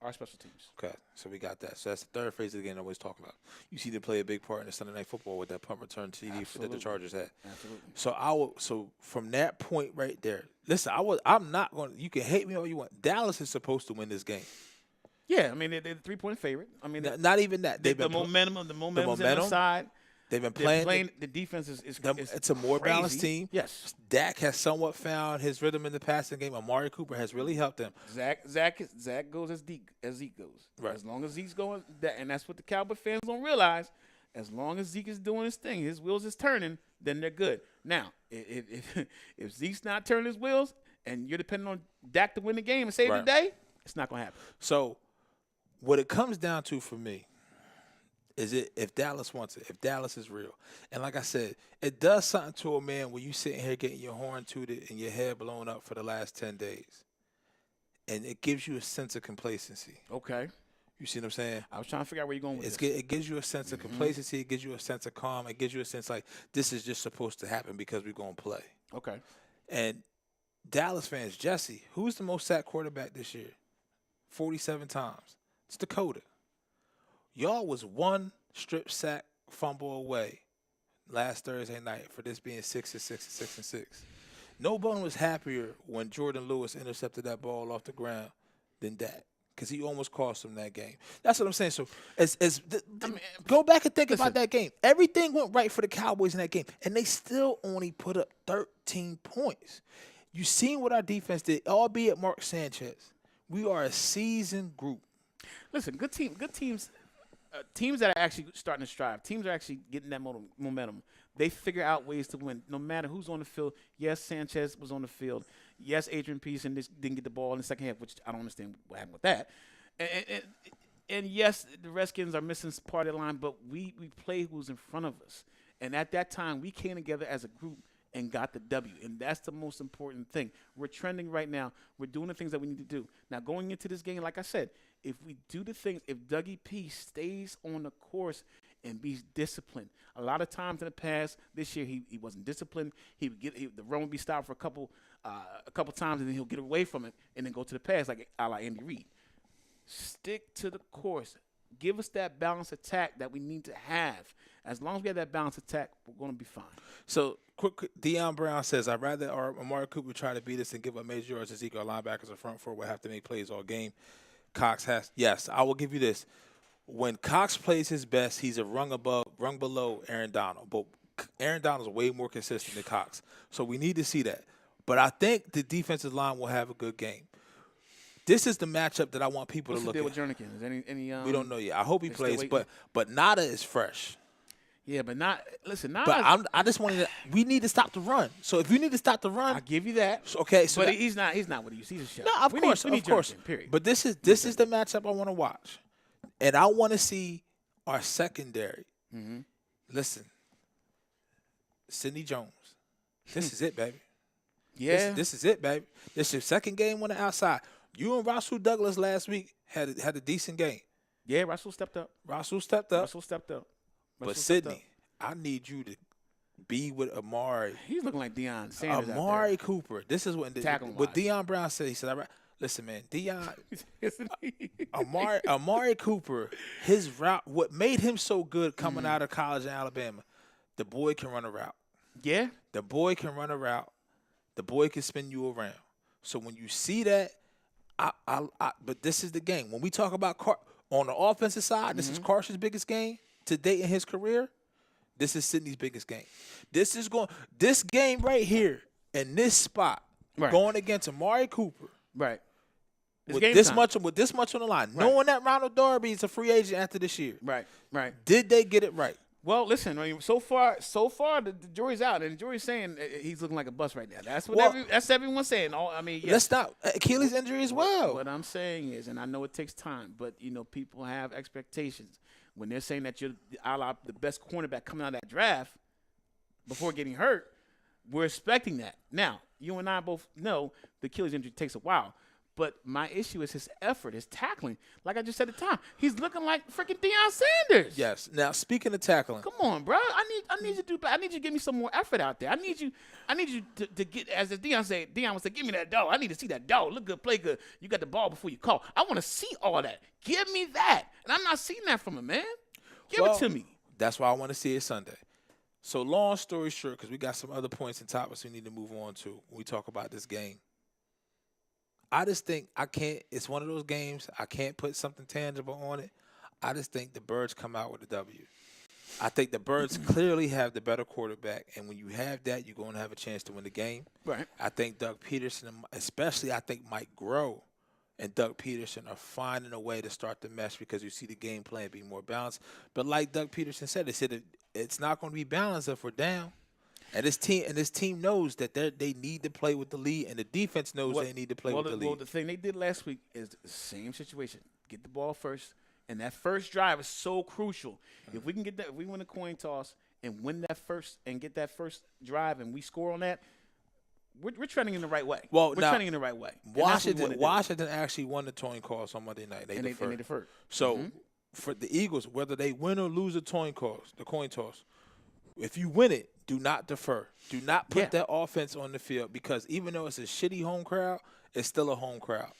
Our special teams. Okay, so we got that. So that's the third phase of the game I always talk about. You see them play a big part in the Sunday Night Football with that punt return TD that the Chargers had. Absolutely. So from that point right there, listen, I'm not going. You can hate me all you want. Dallas is supposed to win this game. Yeah, I mean they're the 3-point favorite. I mean Not even that. the momentum's on their side. They've been They're playing. the defense is It's a more crazy. balanced team. Yes. Dak has somewhat found his rhythm in the passing game. Amari Cooper has really helped him. Zach goes as Zeke goes. Right. As long as Zeke's going, and that's what the Cowboy fans don't realize. As long as Zeke is doing his thing, his wheels is turning, then they're good. Now, if Zeke's not turning his wheels, and you're depending on Dak to win the game and save the day, it's not going to happen. So, what it comes down to for me is if Dallas wants it, if Dallas is real. And like I said, it does something to a man when you sitting here getting your horn tooted and your head blown up for the last 10 days. And it gives you a sense of complacency. Okay. You see what I'm saying? I was trying to figure out where you're going with this. It gives you a sense of complacency. It gives you a sense of calm. It gives you a sense like this is just supposed to happen because we're going to play. Okay. And Dallas fans, Jesse, who's the most sacked quarterback this year? 47 times. It's Dakota. Y'all was one strip sack fumble away last Thursday night for this being 6-6. No one was happier when Jordan Lewis intercepted that ball off the ground than that because he almost cost him that game. That's what I'm saying. So go back and think about that game. Everything went right for the Cowboys in that game, and they still only put up 13 points. You seen what our defense did, albeit Mark Sanchez. We are a seasoned group. Listen, good teams, teams that are actually starting to strive, teams are actually getting that momentum. They figure out ways to win, no matter who's on the field. Yes, Sanchez was on the field. Yes, Adrian Peterson didn't get the ball in the second half, which I don't understand what happened with that. And yes, the Redskins are missing part of the line, but we play who's in front of us. And at that time, we came together as a group and got the W, and that's the most important thing. We're trending right now. We're doing the things that we need to do. Now, going into this game, like I said, if we do the things, if Dougie P stays on the course and be disciplined. A lot of times in the past, this year he wasn't disciplined. The run would be stopped for a couple times, and then he'll get away from it and then go to the pass like a la Andy Reid. Stick to the course. Give us that balanced attack that we need to have. As long as we have that balanced attack, we're going to be fine. So, quick, Deion Brown says, I'd rather Amari Cooper try to beat us than give up major yards to Zeke. Our linebackers are front four will have to make plays all game. Cox has – yes, I will give you this. When Cox plays his best, he's a rung below Aaron Donald. But Aaron Donald is way more consistent than Cox. So we need to see that. But I think the defensive line will have a good game. This is the matchup that I want people to look at. What's the deal with Jernigan? Is any we don't know yet. I hope he plays, but Nada is fresh. Yeah, but Nada. But I just wanted to. We need to stop the run. So if you need to stop the run, I'll give you that. Okay, so but he's not what he used. He's a shot. No, of course. Jernigan, period. But this is the matchup I want to watch, and I want to see our secondary. Mm-hmm. Listen, Sidney Jones. This is it, baby. Yeah, this is it, baby. This is your second game on the outside. You and Rasul Douglas last week had a decent game. Yeah, Rasul stepped up. But Sidney, I need you to be with Amari. He's looking like Deion Sanders. Amari Cooper. This is what Deion Brown said. He said, listen, man, Deion, Amari Cooper, his route, what made him so good coming out of college in Alabama, the boy can run a route. Yeah. The boy can run a route. The boy can spin you around. So when you see that, but this is the game. When we talk about on the offensive side, this is Carson's biggest game to date in his career. This is Sydney's biggest game. This game right here in this spot, going against Amari Cooper. Right. With this much on the line, knowing that Ronald Darby is a free agent after this year. Right. Did they get it right? Well, listen. I mean, so far, the jury's out, and the jury's saying he's looking like a bust right now. That's what that's everyone's saying. Let's not Achilles injury as well. What I'm saying is, and I know it takes time, but people have expectations when they're saying that you're the best cornerback coming out of that draft before getting hurt. We're expecting that. Now, you and I both know the Achilles injury takes a while. But my issue is his effort, his tackling. Like I just said at the time, he's looking like freaking Deion Sanders. Yes. Now, speaking of tackling, come on, bro. I need you to give me some more effort out there. I need you to get, as Deion said. Deion would say, "Give me that dog. I need to see that dog. Look good, play good. You got the ball before you call. I want to see all that. Give me that." And I'm not seeing that from him, man. Give it to me. That's why I want to see it Sunday. So, long story short, because we got some other points and topics we need to move on to when we talk about this game. I just think it's one of those games, I can't put something tangible on it. I just think the Birds come out with a W. I think the Birds clearly have the better quarterback, and when you have that, you're going to have a chance to win the game. Right. I think Doug Peterson, especially I think Mike Groh and Doug Peterson are finding a way to start the mesh because you see the game plan being more balanced. But like Doug Peterson said, they said it's not going to be balanced if we're down. And this team knows that they need to play with the lead, and the defense knows they need to play with the lead. Well, the thing they did last week is the same situation. Get the ball first, and that first drive is so crucial. If we can get that, if we win a coin toss and win that first and get that first drive, and we score on that, we're trending in the right way. Well, we're now, trending in the right way. Washington actually won the coin toss on Monday night. They deferred. So for the Eagles, whether they win or lose the coin toss, if you win it, do not defer. Do not put that offense on the field because even though it's a shitty home crowd, it's still a home crowd.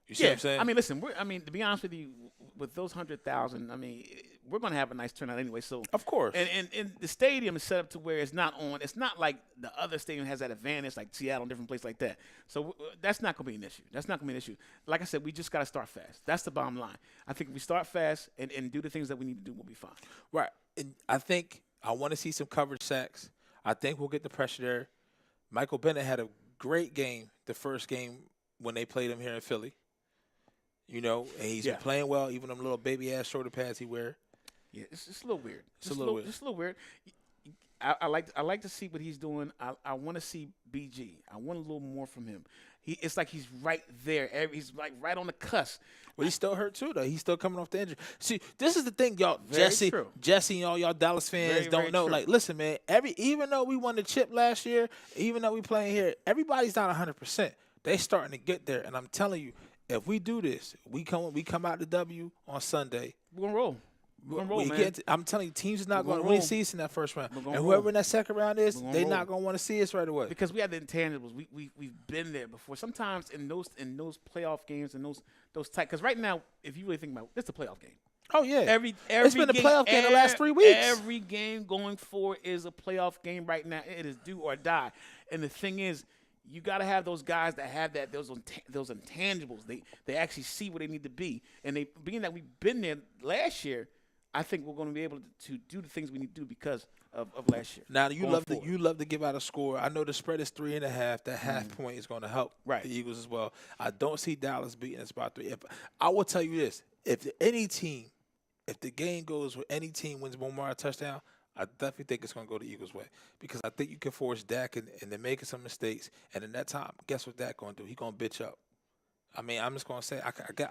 You see what I'm saying? I mean, listen. To be honest with you, with those 100,000, I mean, we're going to have a nice turnout anyway. So of course, and the stadium is set up to where it's not on. It's not like the other stadium has that advantage, like Seattle and different places like that. So that's not going to be an issue. That's not going to be an issue. Like I said, we just got to start fast. That's the bottom line. I think if we start fast and do the things that we need to do, we'll be fine. Right. And I want to see some coverage sacks. I think we'll get the pressure there. Michael Bennett had a great game the first game when they played him here in Philly. And he's been playing well, even them little baby-ass shoulder pads he wear. Yeah, it's a little weird. It's a little weird. Just a little weird. I like to see what he's doing. I want to see BG. I want a little more from him. It's like he's right there. He's like right on the cusp. But he's still hurt too, though. He's still coming off the injury. See, this is the thing, y'all. True. Jesse, and all y'all Dallas fans don't know. True. Like, listen, man. Even though we won the chip last year, even though we playing here, everybody's not 100%. They starting to get there, and I'm telling you, if we do this, we come out the W on Sunday. We're gonna roll. Man. I'm telling you, teams is not going to really see us in that first round. And whoever in that second round is, they're not going to want to see us right away. Because we have the intangibles. We've been there before. Sometimes in those playoff games and those tight. Because right now, if you really think about it, it's a playoff game. Oh yeah, it's been a playoff game the last 3 weeks. Every game going forward is a playoff game right now. It is do or die. And the thing is, you got to have those guys that have those intangibles. They actually see where they need to be. And being that we've been there last year, I think we're going to be able to do the things we need to do because of last year. Now you love to give out a score. I know the spread is 3.5. That half point is going to help the Eagles as well. I don't see Dallas beating us by 3. I will tell you this: if the game goes where any team wins one more touchdown, I definitely think it's going to go the Eagles' way because I think you can force Dak into making some mistakes, and in that time, guess what Dak going to do? He's going to bitch up. I mean, I'm just going to say,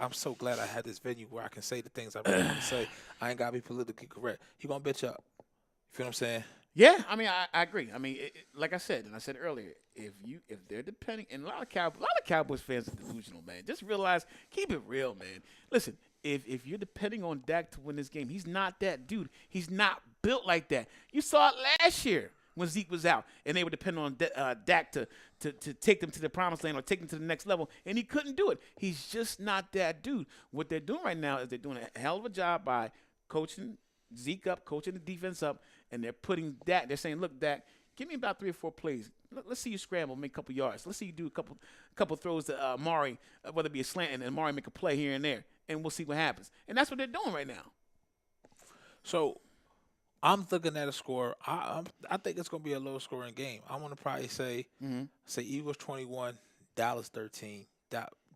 I'm so glad I had this venue where I can say the things I really want to say. I ain't got to be politically correct. He going to bitch up. You feel what I'm saying? Yeah, I mean, I agree. I mean, like I said, and I said earlier, if they're depending, and a lot of Cowboys fans are delusional, man. Just realize, keep it real, man. Listen, if you're depending on Dak to win this game, he's not that dude. He's not built like that. You saw it last year when Zeke was out, and they were depending on Dak to take them to the promised land or take them to the next level, and he couldn't do it. He's just not that dude. What they're doing right now is they're doing a hell of a job by coaching Zeke up, coaching the defense up, and they're putting Dak. They're saying, look, Dak, give me about 3 or 4 plays. Let's see you scramble, make a couple yards. Let's see you do a couple throws to Amari, whether it be a slant, and Amari make a play here and there, and we'll see what happens. And that's what they're doing right now. So I'm looking at a score. I think it's going to be a low scoring game. I want to probably say Eagles 21, Dallas 13.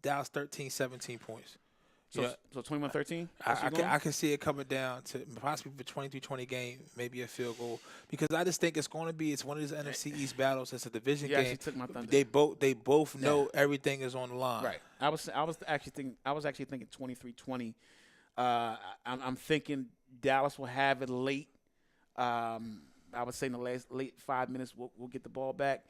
Dallas 13, 17 points. So 21-13? I can see it coming down to possibly a 23-20 game, maybe a field goal. Because I just think it's one of these NFC East battles. It's a division game. Actually took my thunder. They both know everything is on the line. Right. I was actually thinking 23-20. I'm thinking Dallas will have it late. I would say in the late 5 minutes we'll get the ball back,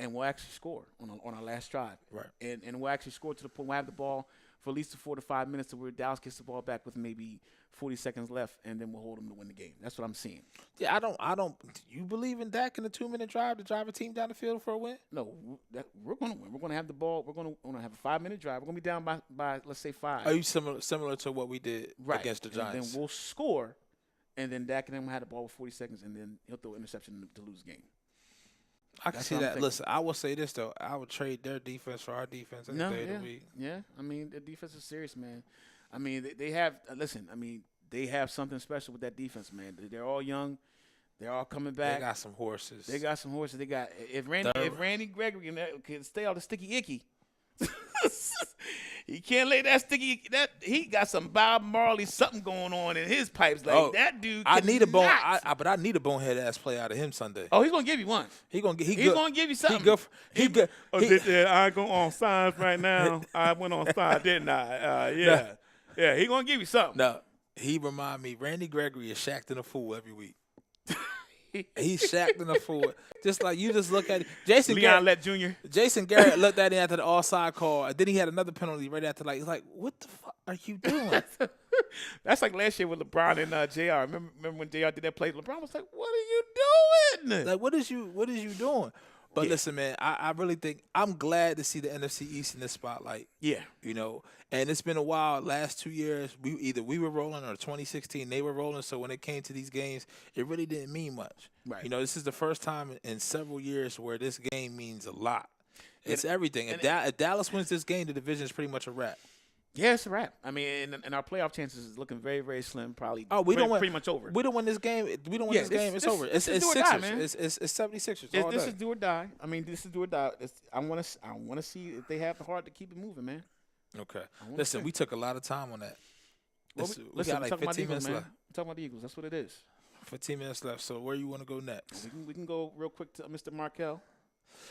and we'll actually score on our last drive. Right. And we'll actually score to the point we'll have the ball for at least 4 to 5 minutes to where Dallas gets the ball back with maybe 40 seconds left, and then we'll hold them to win the game. That's what I'm seeing. Yeah, I don't. You believe in Dak in a 2-minute drive to drive a team down the field for a win? No, we're going to win. We're going to have the ball. We're going to have a 5-minute drive. We're going to be down by let's say 5. Are you similar to what we did against the Giants? And then we'll score, and then Dak and them will have the ball with 40 seconds, and then he'll throw an interception to lose the game. I can see that. Listen, I will say this, though. I would trade their defense for our defense any day of the week. Yeah. I mean, the defense is serious, man. I mean, they have listen, I mean, they have something special with that defense, man. They're all young. They're all coming back. They got some horses. They got if Randy Gregory can stay off the sticky icky. He can't lay that sticky. He got some Bob Marley something going on in his pipes. Like that dude. I need a bone. But I need a bonehead ass play out of him Sunday. Oh, he's gonna give you one. He's gonna give you something. He good. I go on signs right now. I went on signs, didn't I? Yeah. He gonna give you something. No, he remind me. Randy Gregory is shacked in a fool every week. He's shacked in a fool. Just like you just look at it. Jason Garrett looked at him after the offside call, and then he had another penalty right after. Like, he's like, what the fuck are you doing? That's like last year with LeBron and JR. Remember when JR did that play? LeBron was like, what are you doing? Like, what is you doing? But listen, man, I really think I'm glad to see the NFC East in this spotlight. Yeah. You know, and it's been a while. Last 2 years, we were rolling, or 2016 they were rolling. So when it came to these games, it really didn't mean much. Right. You know, this is the first time in several years where this game means a lot. It's everything. If Dallas wins this game, the division is pretty much a wrap. Yeah, it's a wrap. I mean, and our playoff chances is looking very, very slim. Probably. Pretty much over. We don't win this game. It's over. It's Sixers. Man. It's 76ers. This is do or die. I mean, this is do or die. I want to see if they have the heart to keep it moving, man. Okay. Listen, we took a lot of time on that. We got like 15 minutes left. We're talking about the Eagles. That's what it is. 15 minutes left. So where you want to go next? We can go real quick to Mr. Markel.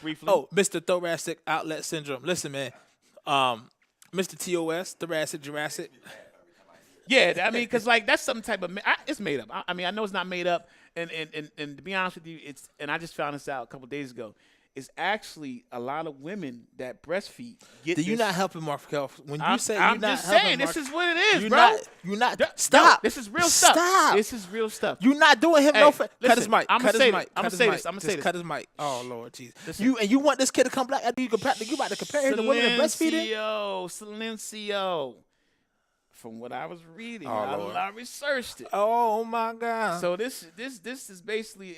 Briefly. Oh, Mr. Thoracic Outlet Syndrome. Listen, man. Mr. TOS, Thoracic Jurassic. Yeah, I mean, because like that's some type of it's made up. I mean, I know it's not made up, and to be honest with you, I just found this out a couple days ago. It's actually a lot of women that breastfeed get. You're not helping Markel when you say I'm you're just not saying helping. This is what it is, you're bro. Not. Stop. No, this is real stuff. Stop. This is real stuff. You're not doing him no favor. Cut his mic. I'm gonna say this. I'm gonna say this. Cut his mic. Oh Lord, Jesus. You want this kid to come back after you about to compare him to women that breastfeeding? Silencio. From what I was reading, I researched it. Oh my God! So this is basically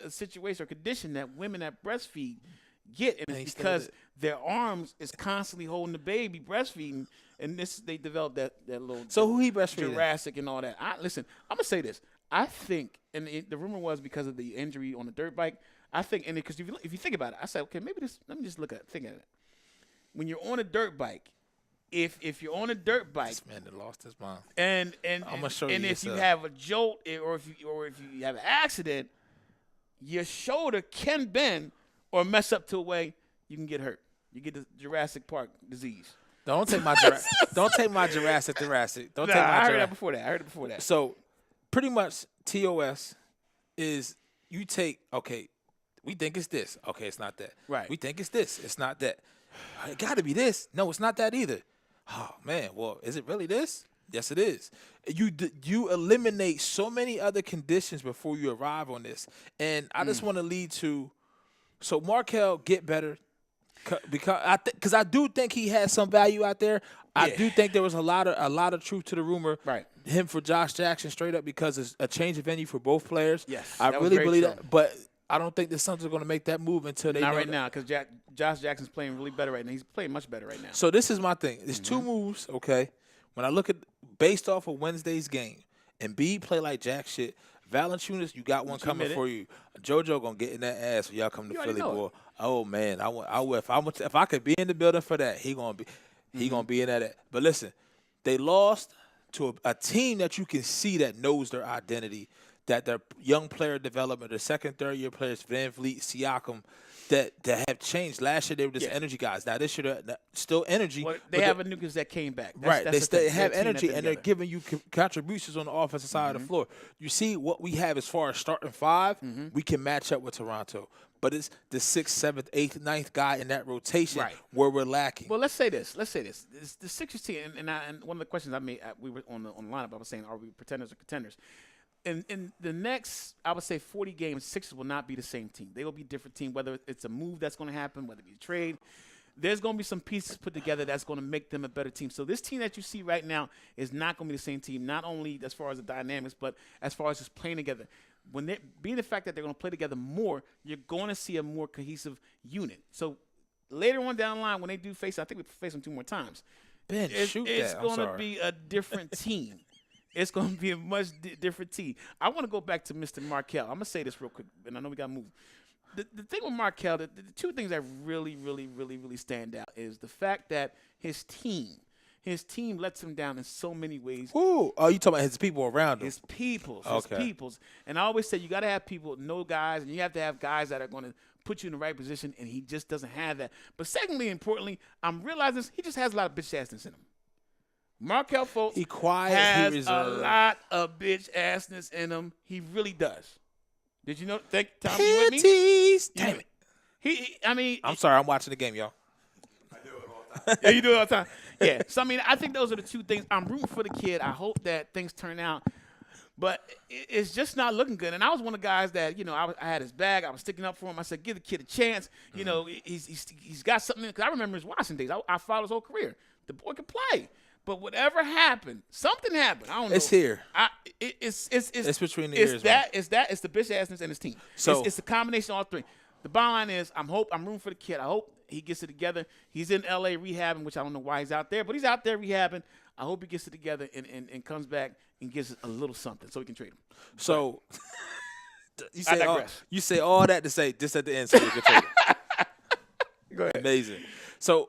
a situation or condition that women that breastfeed get, and it's because their arms is constantly holding the baby breastfeeding, and they developed that little. So who he breastfeeding? Jurassic and all that. Listen, I'm gonna say this. I think, and the rumor was because of the injury on the dirt bike. I think, and because if you think about it, I said, okay, maybe this. Let me just think at it. When you're on a dirt bike. If you're on a dirt bike, this man that lost his mind, and I'm gonna show you if you have a jolt or if you have an accident, your shoulder can bend or mess up to a way you can get hurt. You get the Jurassic Park disease. Don't take my Jurassic Thoracic. Don't take my I heard that before that. So pretty much TOS is you take we think it's this. Okay, it's not that. Right. We think it's this. It's not that. It got to be this. No, it's not that either. Oh man, well, is it really this? Yes, it is. You eliminate so many other conditions before you arrive on this, and I just want to lead to. So Markel, get better, because I do think he has some value out there. I do think there was a lot of truth to the rumor. Right. Him for Josh Jackson straight up because it's a change of venue for both players. Yes, I really believe that, but. I don't think the Suns are going to make that move until they not right now because Josh Jackson's playing really better right now. He's playing much better right now. So this is my thing. There's two moves, okay? When I look at based off of Wednesday's game, Embiid play like jack shit. Valanciunas, you got one coming for you. JoJo gonna get in that ass when y'all come to Philly, boy. Oh man, if I could be in the building for that, he gonna be in that. But listen, they lost to a team that you can see that knows their identity, that their young player development, their second, third year players, Van Vliet, Siakam, that have changed. Last year they were just energy guys. Now this year they're still energy. Well, they have a nucleus that came back. They have energy, and they're giving you contributions on the offensive side of the floor. You see what we have as far as starting five, we can match up with Toronto. But it's the 6th, 7th, 8th, 9th guy in that rotation where we're lacking. Well, let's say this. It's the Sixers team, and one of the questions I made, we were on the lineup, I was saying, are we pretenders or contenders? In the next, I would say 40 games, Sixers will not be the same team. They will be a different team, whether it's a move that's going to happen, whether it be a trade. There's going to be some pieces put together that's going to make them a better team. So this team that you see right now is not going to be the same team, not only as far as the dynamics, but as far as just playing together. When they being the fact that they're going to play together more, you're going to see a more cohesive unit. So later on down the line, when they do face, I think we face them 2 more times. Ben, It's going to be a different team. It's going to be a much different team. I want to go back to Mr. Markelle. I'm going to say this real quick, and I know we got to move. The thing with Markelle, the 2 things that really, really, really, really stand out is the fact that his team lets him down in so many ways. Ooh, oh, you talking about his people around him? His peoples. And I always say you got to have people, know guys, and you have to have guys that are going to put you in the right position, and he just doesn't have that. But secondly, importantly, I'm realizing he just has a lot of bitch-assness in him. Markelle Fultz has a lot of bitch-assness in him. He really does. Did you know? Tom, you with me? Damn it. I'm sorry. I'm watching the game, y'all. I do it all the time. Yeah, you do it all the time. Yeah. So, I think those are the 2 things. I'm rooting for the kid. I hope that things turn out. But it's just not looking good. And I was one of the guys that, I had his bag. I was sticking up for him. I said, give the kid a chance. He's got something. Because I remember his Washington days. I followed his whole career. The boy could play. But whatever happened, something happened. I don't know. It's here. It's between the ears. It's the bitch-assness and his team. So it's the combination of all 3. The bottom line is I'm rooting for the kid. I hope he gets it together. He's in L.A. rehabbing, which I don't know why he's out there, but he's out there rehabbing. I hope he gets it together and comes back and gives it a little something so we can trade him. So you say all that to say just at the end so we can trade him. Go ahead. Amazing. So,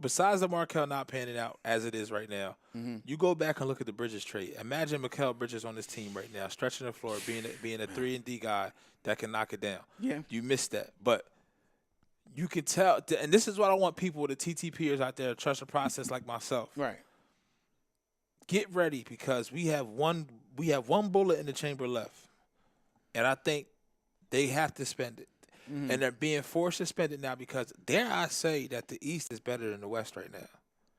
besides the Markelle not panning out as it is right now, you go back and look at the Bridges trade. Imagine Mikal Bridges on this team right now, stretching the floor, being a 3-and-D guy that can knock it down. Yeah. You missed that. But you can tell, and this is what I want people, the TTPers out there, to trust the process like myself. Right. Get ready because we have one bullet in the chamber left. And I think they have to spend it. And they're being forced to spend it now because dare I say that the East is better than the West right now.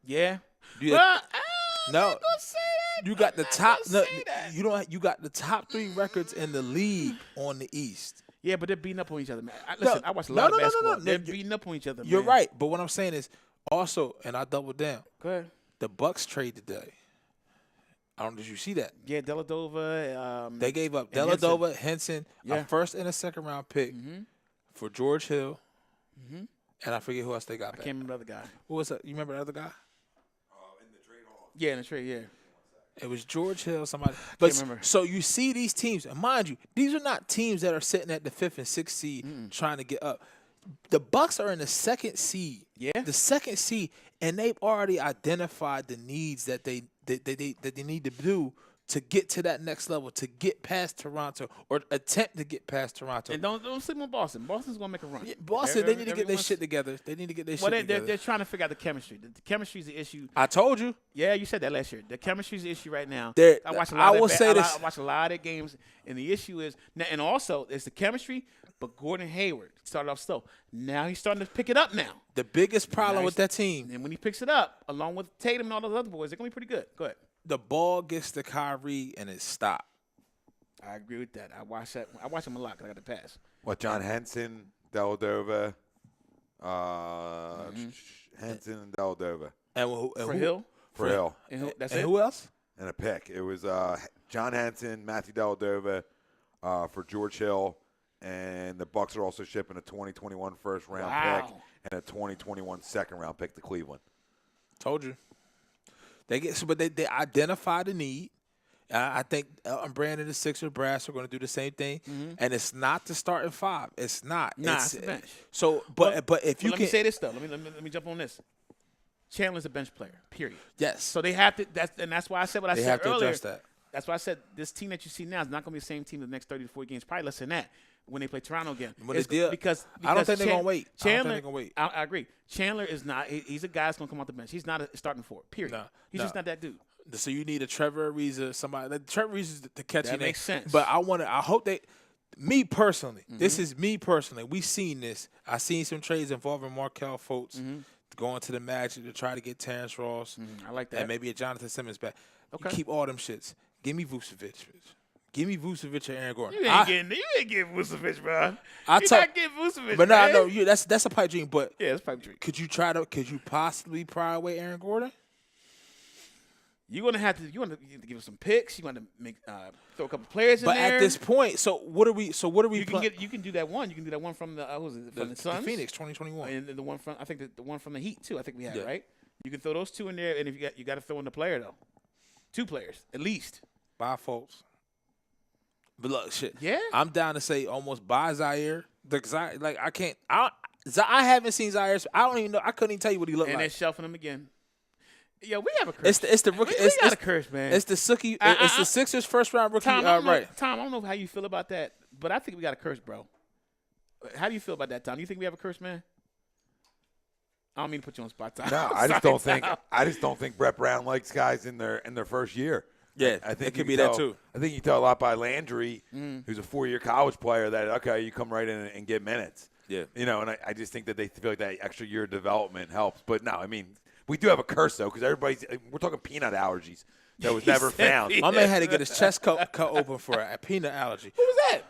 Yeah. No. I'm not gonna say that. You got the top. No, you don't. You got the top 3 records in the league on the East. Yeah, but they're beating up on each other, man. Listen, I watch a lot of basketball. They're beating up on each other. You're right, but what I'm saying is also, and I double down. Go ahead. The Bucks trade today. I don't know if you see that. Yeah, Dellavedova. They gave up Dellavedova, Henson, a first and a second round pick for George Hill, and I forget who else they got. I can't remember the other guy. Who was that? You remember the other guy? In the trade hall. Yeah, in the trade. Yeah. It was George Hill, somebody. But remember. So you see these teams, and mind you, these are not teams that are sitting at the 5th and 6th seed trying to get up. The Bucks are in the 2nd seed. Yeah. The 2nd seed, and they've already identified the needs that they need to do to get to that next level, to get past Toronto or attempt to get past Toronto. And don't sleep on Boston. Boston's gonna make a run. Yeah, Boston, they need to get their shit together. They need to get their shit together. They're trying to figure out the chemistry. The chemistry is the issue. I told you. Yeah, you said that last year. The chemistry is the issue right now. I watch a lot of games, and the issue is, and also it's the chemistry. But Gordon Hayward started off slow. Now he's starting to pick it up now. The biggest problem with that team. And when he picks it up, along with Tatum and all those other boys, they're going to be pretty good. Go ahead. The ball gets to Kyrie and it stopped. I agree with that. I watch him a lot because I got the pass. What, John Henson, Dellavedova, Henson and Dellavedova. For Hill? For Hill. And that's and it? who else? And a pick. It was John Henson, Matthew Dellavedova for George Hill. And the Bucks are also shipping a 2021 first-round pick and a 2021 second-round pick to Cleveland. Told you. But they identify the need, I think Brandon and the Sixers brass are going to do the same thing, and it's not the starting five. It's not. Nah, it's the bench. So, but if you let can me say this though. Let me jump on this. Chandler's a bench player. Period. yes, So they have to. That's why I said what I they said have to earlier. address that. That's why I said this team that you see now is not going to be the same team the next 30 to 40 games. Probably less than that when they play Toronto again. But It's because I don't think they're Chan- gonna wait. I don't think Chandler, they're gonna wait. I agree. Chandler is not. He's a guy that's going to come off the bench. He's not a starting forward. Period. No, He's no. just not that dude. So you need a Trevor Ariza, somebody. Like, Trevor Ariza's the catchy That name. makes sense. But I hope they. Me personally, Mm-hmm. this is me personally. We seen this. I seen some trades involving Markelle Fultz going to the Magic to try to get Terrence Ross. I like that. And maybe a Jonathan Simmons back. Okay. You keep all them shits. Give me Vucevic. Give me Vucevic and Aaron Gordon. You ain't getting Vucevic, bro. I You tell- not getting Vucevic, But no, man. no, that's a pipe dream. But Yeah, it's pipe dream. could you possibly pry away Aaron Gordon? You want to give us some picks. You want to make throw a couple players in But there. at this point, so what are we? you can do that one. You can do that one from the from the Suns, Phoenix 2021. and the one from the one from the Heat too. I think we had Yeah. right. You can throw those two in there, and if you got to throw in the player though, 2 players at least. Buy Fultz. But look, shit. Yeah. I'm down to say almost buy Zaire. I haven't seen Zaire. I don't even know. I couldn't even tell you what he looked And they're like. shelving him again. Yeah, we have a curse. It's the rookie. We got a curse, man. It's the Sookie. It's the Sixers first round rookie. Tom, I don't know, Right. Tom, I don't know how you feel about that, but I think we got a curse, bro. How do you feel about that, Tom? You think we have a curse, man? I don't mean to put you on the spot, Tom. No, I just don't think. I just don't think Brett Brown likes guys in their first year. Yeah, I think it could you be can that tell- too. I think you can tell a lot by Landry, who's a 4-year college player. That okay, you come right in and get minutes. Yeah. You know, and I just think that they feel like that extra year of development helps. But no, I mean, we do have a curse though, because we're talking peanut allergies that was never found. My man had to get his chest cut open for a peanut allergy. Who was that?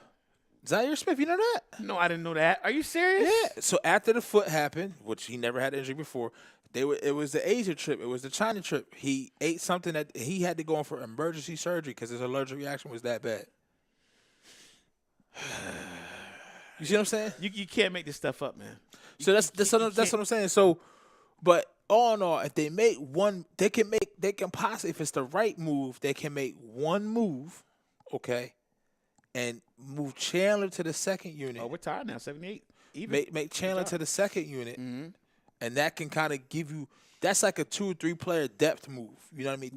Zaire Smith, you know that? No, I didn't know that. Are you serious? Yeah. So after the foot happened, which he never had injury before, it was the Asia trip. It was the China trip. He ate something that he had to go in for emergency surgery because his allergic reaction was that bad. You see what I'm saying? You can't make this stuff up, man. So that's what I'm saying. So, but all in all, if they make one, they can possibly, if it's the right move, they can make one move, okay, and move Chandler to the second unit. Oh, we're tied now, 78. Even. Make Chandler to the second unit, and that can kind of give you. That's like a 2 or 3 player depth move. You know what I mean?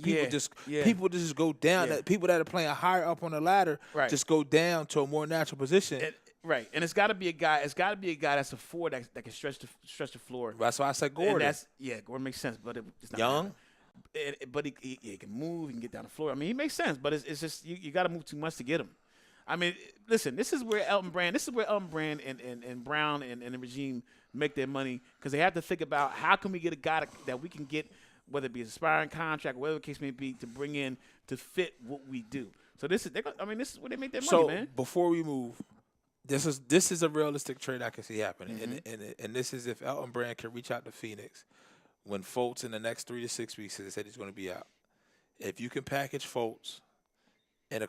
People just go down. Yeah. People that are playing higher up on the ladder Right. just go down to a more natural position. Right, and it's got to be a guy. It's got to be a guy that's a forward that can stretch the floor. That's why I said Gordon. And Gordon makes sense, but it's not Young. But he can move, he can get down the floor. I mean, he makes sense, but it's just you got to move too much to get him. I mean, listen, this is where Elton Brand and Brown and the regime make their money, because they have to think about how can we get a guy that we can get, whether it be an aspiring contract, whatever the case may be, to bring in to fit what we do. So this is where they make their money, man. Before we move, this is a realistic trade I can see happening, and this is if Elton Brand can reach out to Phoenix when Fultz in the next 3 to 6 weeks, they said he's going to be out. If you can package Fultz and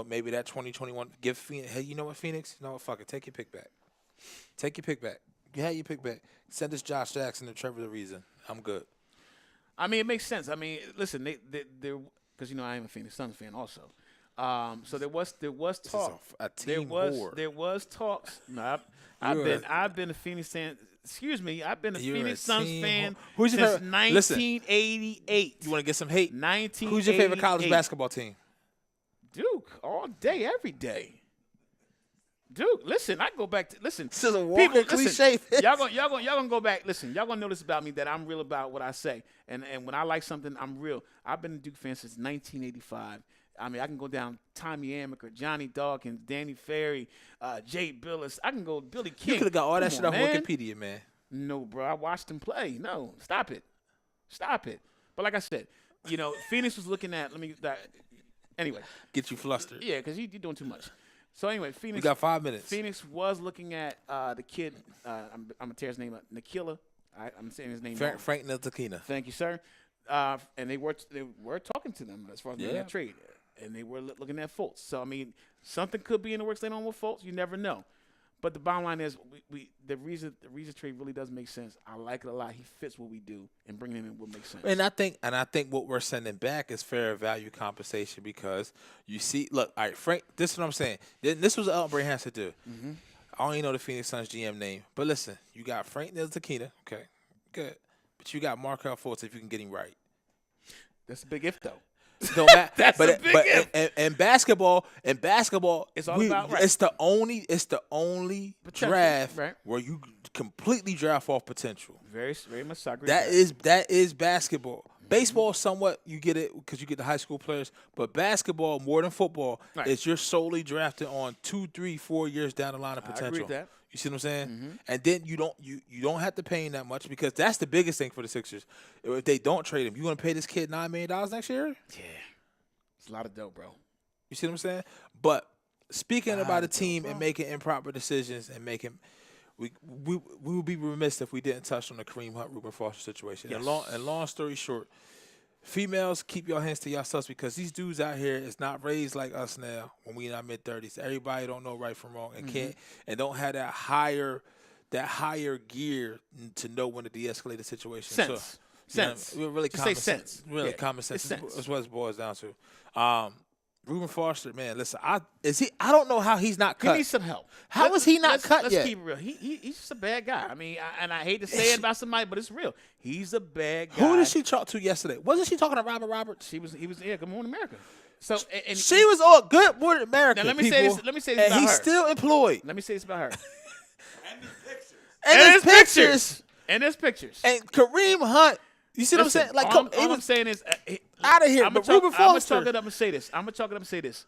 maybe that 2021, give Phoenix, hey, you know what, Phoenix? You know what, fuck it, take your pick back. Take your pick back. You had your pick back. Send us Josh Jackson and Trevor Ariza. I'm good. I mean, it makes sense. I mean, listen, they're because I am a Phoenix Suns fan also. So there was talk. a team whore. There was talks. No, I've been a Phoenix fan. Excuse me, I've been a Phoenix Suns fan Who's your since favorite? 1988. You want to get some hate? 1988. Who's your favorite college basketball team? Duke, all day, every day. Duke, listen, I go back to listen. This is a walking cliche. Y'all gonna go back. Listen, y'all gonna notice about me that I'm real about what I say, and when I like something, I'm real. I've been a Duke fan since 1985. I mean, I can go down Tommy Amaker, Johnny Dawkins, Danny Ferry, Jay Billis. I can go Billy King. You could have got all that shit off man. Wikipedia, man. No, bro, I watched him play. No, stop it. But like I said, Phoenix was looking at. Anyway, Get you flustered. yeah, because you're doing too much. So anyway, Phoenix. We got 5 minutes. Phoenix was looking at the kid. I'm gonna tear his name up. Nikila. I'm saying his name wrong. Frank Ntilikina. Thank you, sir. And they were talking to them as far as making Yeah. that trade, and they were looking at Fultz. So I mean, something could be in the works later on with Fultz. You never know. But the bottom line is, the reason trade really does make sense. I like it a lot. He fits what we do, and bringing him in will make sense. And I think what we're sending back is fair value compensation because you see, look, all right, Frank. This is what I'm saying. This was what Elton has to do. Mm-hmm. I don't even know the Phoenix Suns GM name, but listen, you got Frank Ntilikina, okay, good, but you got Markelle Fultz if you can get him right. That's a big if, though. Don't matter. That's a big if. And basketball, it's all about right. It's the only Potential, draft right. where you completely draft off potential. Very, very much so. That is basketball. Baseball, somewhat you get it because you get the high school players, but basketball more than football is you're solely drafted on 2, 3, 4 years down the line of potential. I agree with that. You see what I'm saying? Mm-hmm. And then you don't have to pay him that much because that's the biggest thing for the Sixers. If they don't trade him, you going to pay this kid $9 million next year? Yeah, it's a lot of dough, bro. You see what I'm saying? But speaking about a team and making improper decisions and making. We would be remiss if we didn't touch on the Kareem Hunt, Reuben Foster situation. Yes. And long story short, females, keep your hands to yourselves because these dudes out here is not raised like us now when we in our mid-30s. Everybody don't know right from wrong and can't and don't have that higher gear to know when to de-escalate the situation. Sense. Sense. Really Just common say sense. sense. Really Yeah. common sense. It's sense. That's what it boils down to. Reuben Foster, man, listen, I don't know how he's not cut. He needs some help. How is he not cut let's yet? keep it real. He's just a bad guy. I mean, I hate to say it about somebody, but it's real. He's a bad guy. Who did she talk to yesterday? Wasn't she talking to Robert Roberts? He was. Yeah. Good Morning America. So and She was all Good Morning America. Now let me say this. Let me say this and about he's her. still employed. Let me say this about her. And these pictures. And his pictures. And there's pictures. And Kareem Hunt. You see what I'm saying? Like, all I'm saying is out of here. I'm But gonna Reuben chalk Foster. it up and say this. I'm gonna chalk it up and say this.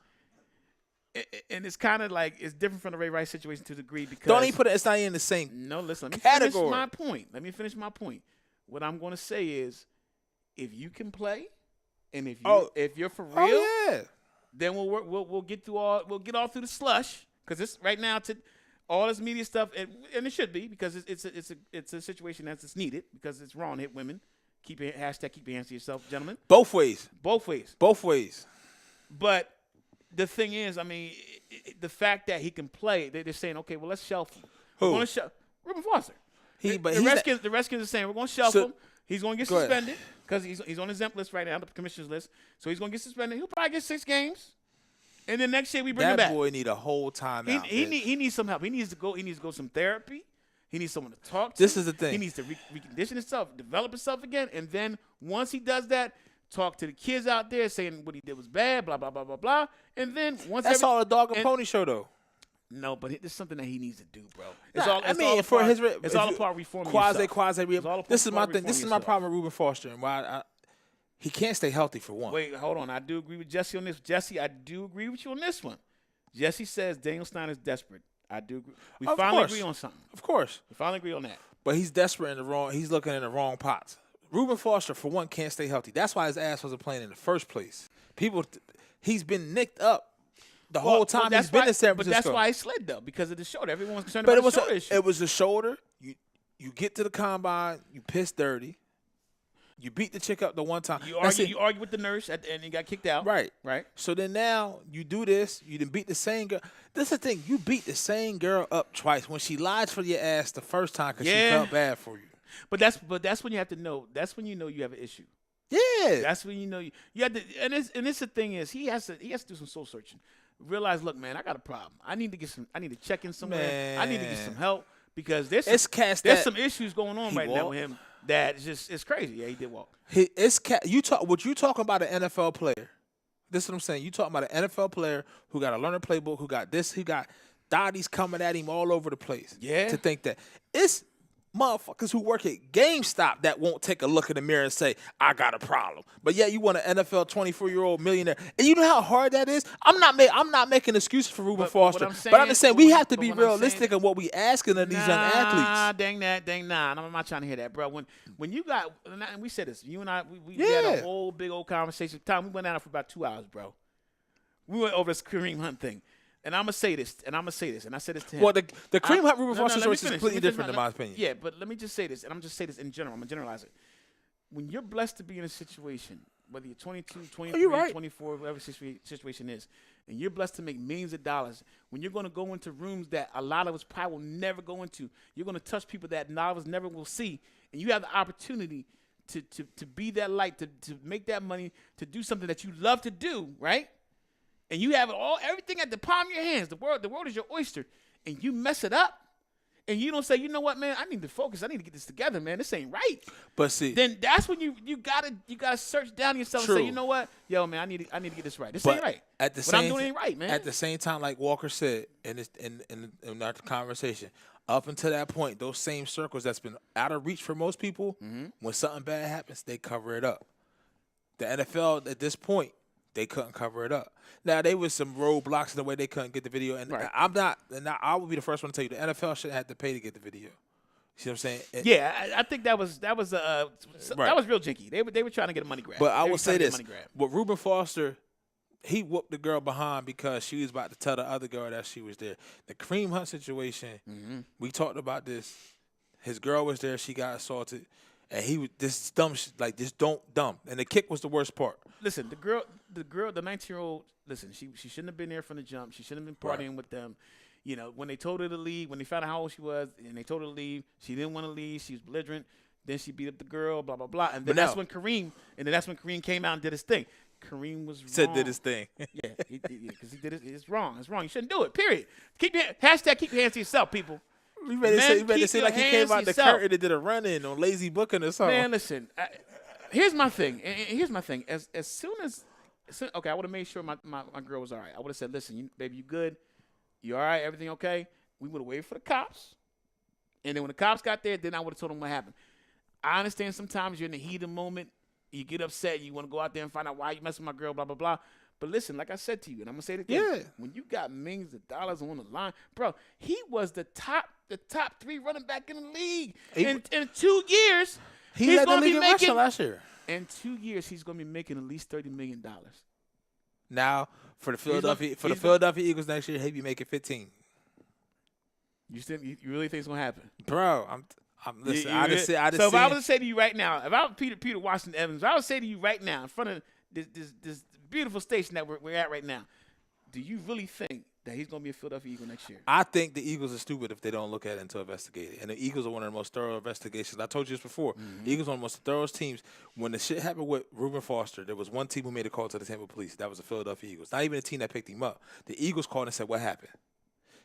And it's kind of like it's different from the Ray Rice situation to a degree because Don't even put it. It's not even the same. No, listen. Let me category. finish my point. Let me finish my point. What I'm going to say is, if you can play, and if you're for real, Oh yeah. then we'll work. We'll get through all. We'll get all through the slush because it's right now to all this media stuff, and it should be because it's a situation that's needed because it's wrong to hit women. Keep your hands to yourself, gentlemen. Both ways. Both ways. Both ways. But the thing is, I mean, the fact that he can play, they're saying, okay, well, let's shelf him. Who? We're going to shelf Reuben Foster. The Redskins are saying we're going to shelf him. He's going to get suspended because he's on the exempt list right now, the commissioner's list. So he's going to get suspended. He'll probably get 6 games. And then next year we bring him back. That boy need a whole timeout. He needs some help. He needs to go some therapy. He needs someone to talk to. This is the thing. He needs to recondition himself, develop himself again, and then once he does that, talk to the kids out there saying what he did was bad, blah, blah, blah, blah, blah. And then once That's all a dog and pony show, though. No, but it's something that he needs to do, bro. It's all a part reforming quasi. This is my thing. reforming This is my yourself. problem with Reuben Foster and why he can't stay healthy for one. Wait, hold on. I do agree with Jesse on this. Jesse, I do agree with you on this one. Jesse says Daniel Snyder's desperate. I do agree. We Of finally course. agree on something. Of course. We finally agree on that. But he's desperate in the wrong. He's looking in the wrong pots. Reuben Foster, for one, can't stay healthy. That's why his ass wasn't playing in the first place. He's been nicked up the whole time he's been in San Francisco. But that's why he slid though, because of the shoulder. Everyone was concerned about the shoulder issue. It was the shoulder. You get to the combine, you piss dirty. You beat the chick up the one time. You argue with the nurse, and you got kicked out. Right. Right. So then now you do this. You done beat the same girl. This is the thing. You beat the same girl up twice when she lied for your ass the first time because she felt bad for you. But that's when you have to know. That's when you know you have an issue. Yeah. That's when you know you have to. And this the thing is he has to do some soul searching. Realize, look, man, I got a problem. I need to check in somewhere. Man. I need to get some help because there's some issues going on right now with him that it's crazy. Yeah, he did walk. What you talking about an NFL player? This is what I'm saying. You talking about an NFL player who got to learn a playbook, who got this, who got Dottie's coming at him all over the place. Yeah. To think that it's motherfuckers who work at GameStop that won't take a look in the mirror and say, I got a problem. But yeah, you want an NFL 24-year-old millionaire. And you know how hard that is? I'm not making excuses for Reuben Foster. But I'm just saying we have to be realistic in what we asking of these young athletes. Dang nah. I'm not trying to hear that, bro. When you got, and we said this, you and I, we had a whole big old conversation. Tom, we went down for about 2 hours, bro. We went over this Kareem Hunt thing. And I'm going to say this, and I said this to him. Well, the Kareem Hunt Reuben Foster situation is completely different in my opinion. Yeah, but let me just say this, and I'm just say this in general. I'm going to generalize it. When you're blessed to be in a situation, whether you're 22, 23, 24, whatever situation is, and you're blessed to make millions of dollars, when you're going to go into rooms that a lot of us probably will never go into, you're going to touch people that a lot of us never will see, and you have the opportunity to be that light, to make that money, to do something that you love to do, right? And you have everything at the palm of your hands. The world is your oyster, and you mess it up. And you don't say, you know what, man, I need to focus. I need to get this together, man. This ain't right. But see, then that's when you gotta search down yourself and say, you know what, yo, man, I need to get this right. This ain't right. What I'm doing ain't right, man. At the same time, like Walker said in our conversation, up until that point, those same circles that's been out of reach for most people, when something bad happens, they cover it up. The NFL at this point, they couldn't cover it up. Now, there was some roadblocks in the way they couldn't get the video. And I will be the first one to tell you, the NFL shouldn't have to pay to get the video. You see what I'm saying? I think that was real jinky. They were trying to get a money grab. But I will say this. But Reuben Foster, he whooped the girl behind because she was about to tell the other girl that she was there. The Kareem Hunt situation, we talked about this. His girl was there. She got assaulted. And he was this dumb, dumb. And the kick was the worst part. Listen, the girl, the 19-year-old, listen, she shouldn't have been there from the jump. She shouldn't have been partying with them. You know, when they told her to leave, when they found out how old she was, and they told her to leave, she didn't want to leave. She was belligerent. Then she beat up the girl, blah, blah, blah. And then that's when Kareem came out and did his thing. Kareem was wrong. Did his thing. Yeah, because he did it. It's wrong. It's wrong. You shouldn't do it, period. Keep your hands to yourself, people. You better say like he came out the curtain and did a run-in on lazy booking or something. Man, listen. Here's my thing. As soon as okay, I would have made sure my girl was all right. I would have said, listen, baby, you good? You all right? Everything okay? We would have waited for the cops. And then when the cops got there, then I would have told them what happened. I understand sometimes you're in the heat of the moment. You get upset. You want to go out there and find out why you messing with my girl, blah, blah, blah. But listen, like I said to you, and I'm going to say it again. When you got millions of dollars on the line, bro, he was the top 3 running back in the league. In 2 years, he's going to be making last year. In 2 years, he's going to be making at least $30 million. Now, for the Philadelphia Eagles next year, he'll be making 15. You really think it's going to happen? Bro, listen, I just if I was to say to you right now, if I was Peter Washington Evans, if I would say to you right now in front of this beautiful station that we're at right now, do you really think that he's going to be a Philadelphia Eagle next year? I think the Eagles are stupid if they don't look at it until investigate it. And the Eagles are one of the most thorough investigations. I told you this before. The Eagles are one of the most thorough teams. When the shit happened with Reuben Foster, there was one team who made a call to the Tampa Police. That was the Philadelphia Eagles. Not even a team that picked him up. The Eagles called and said, what happened?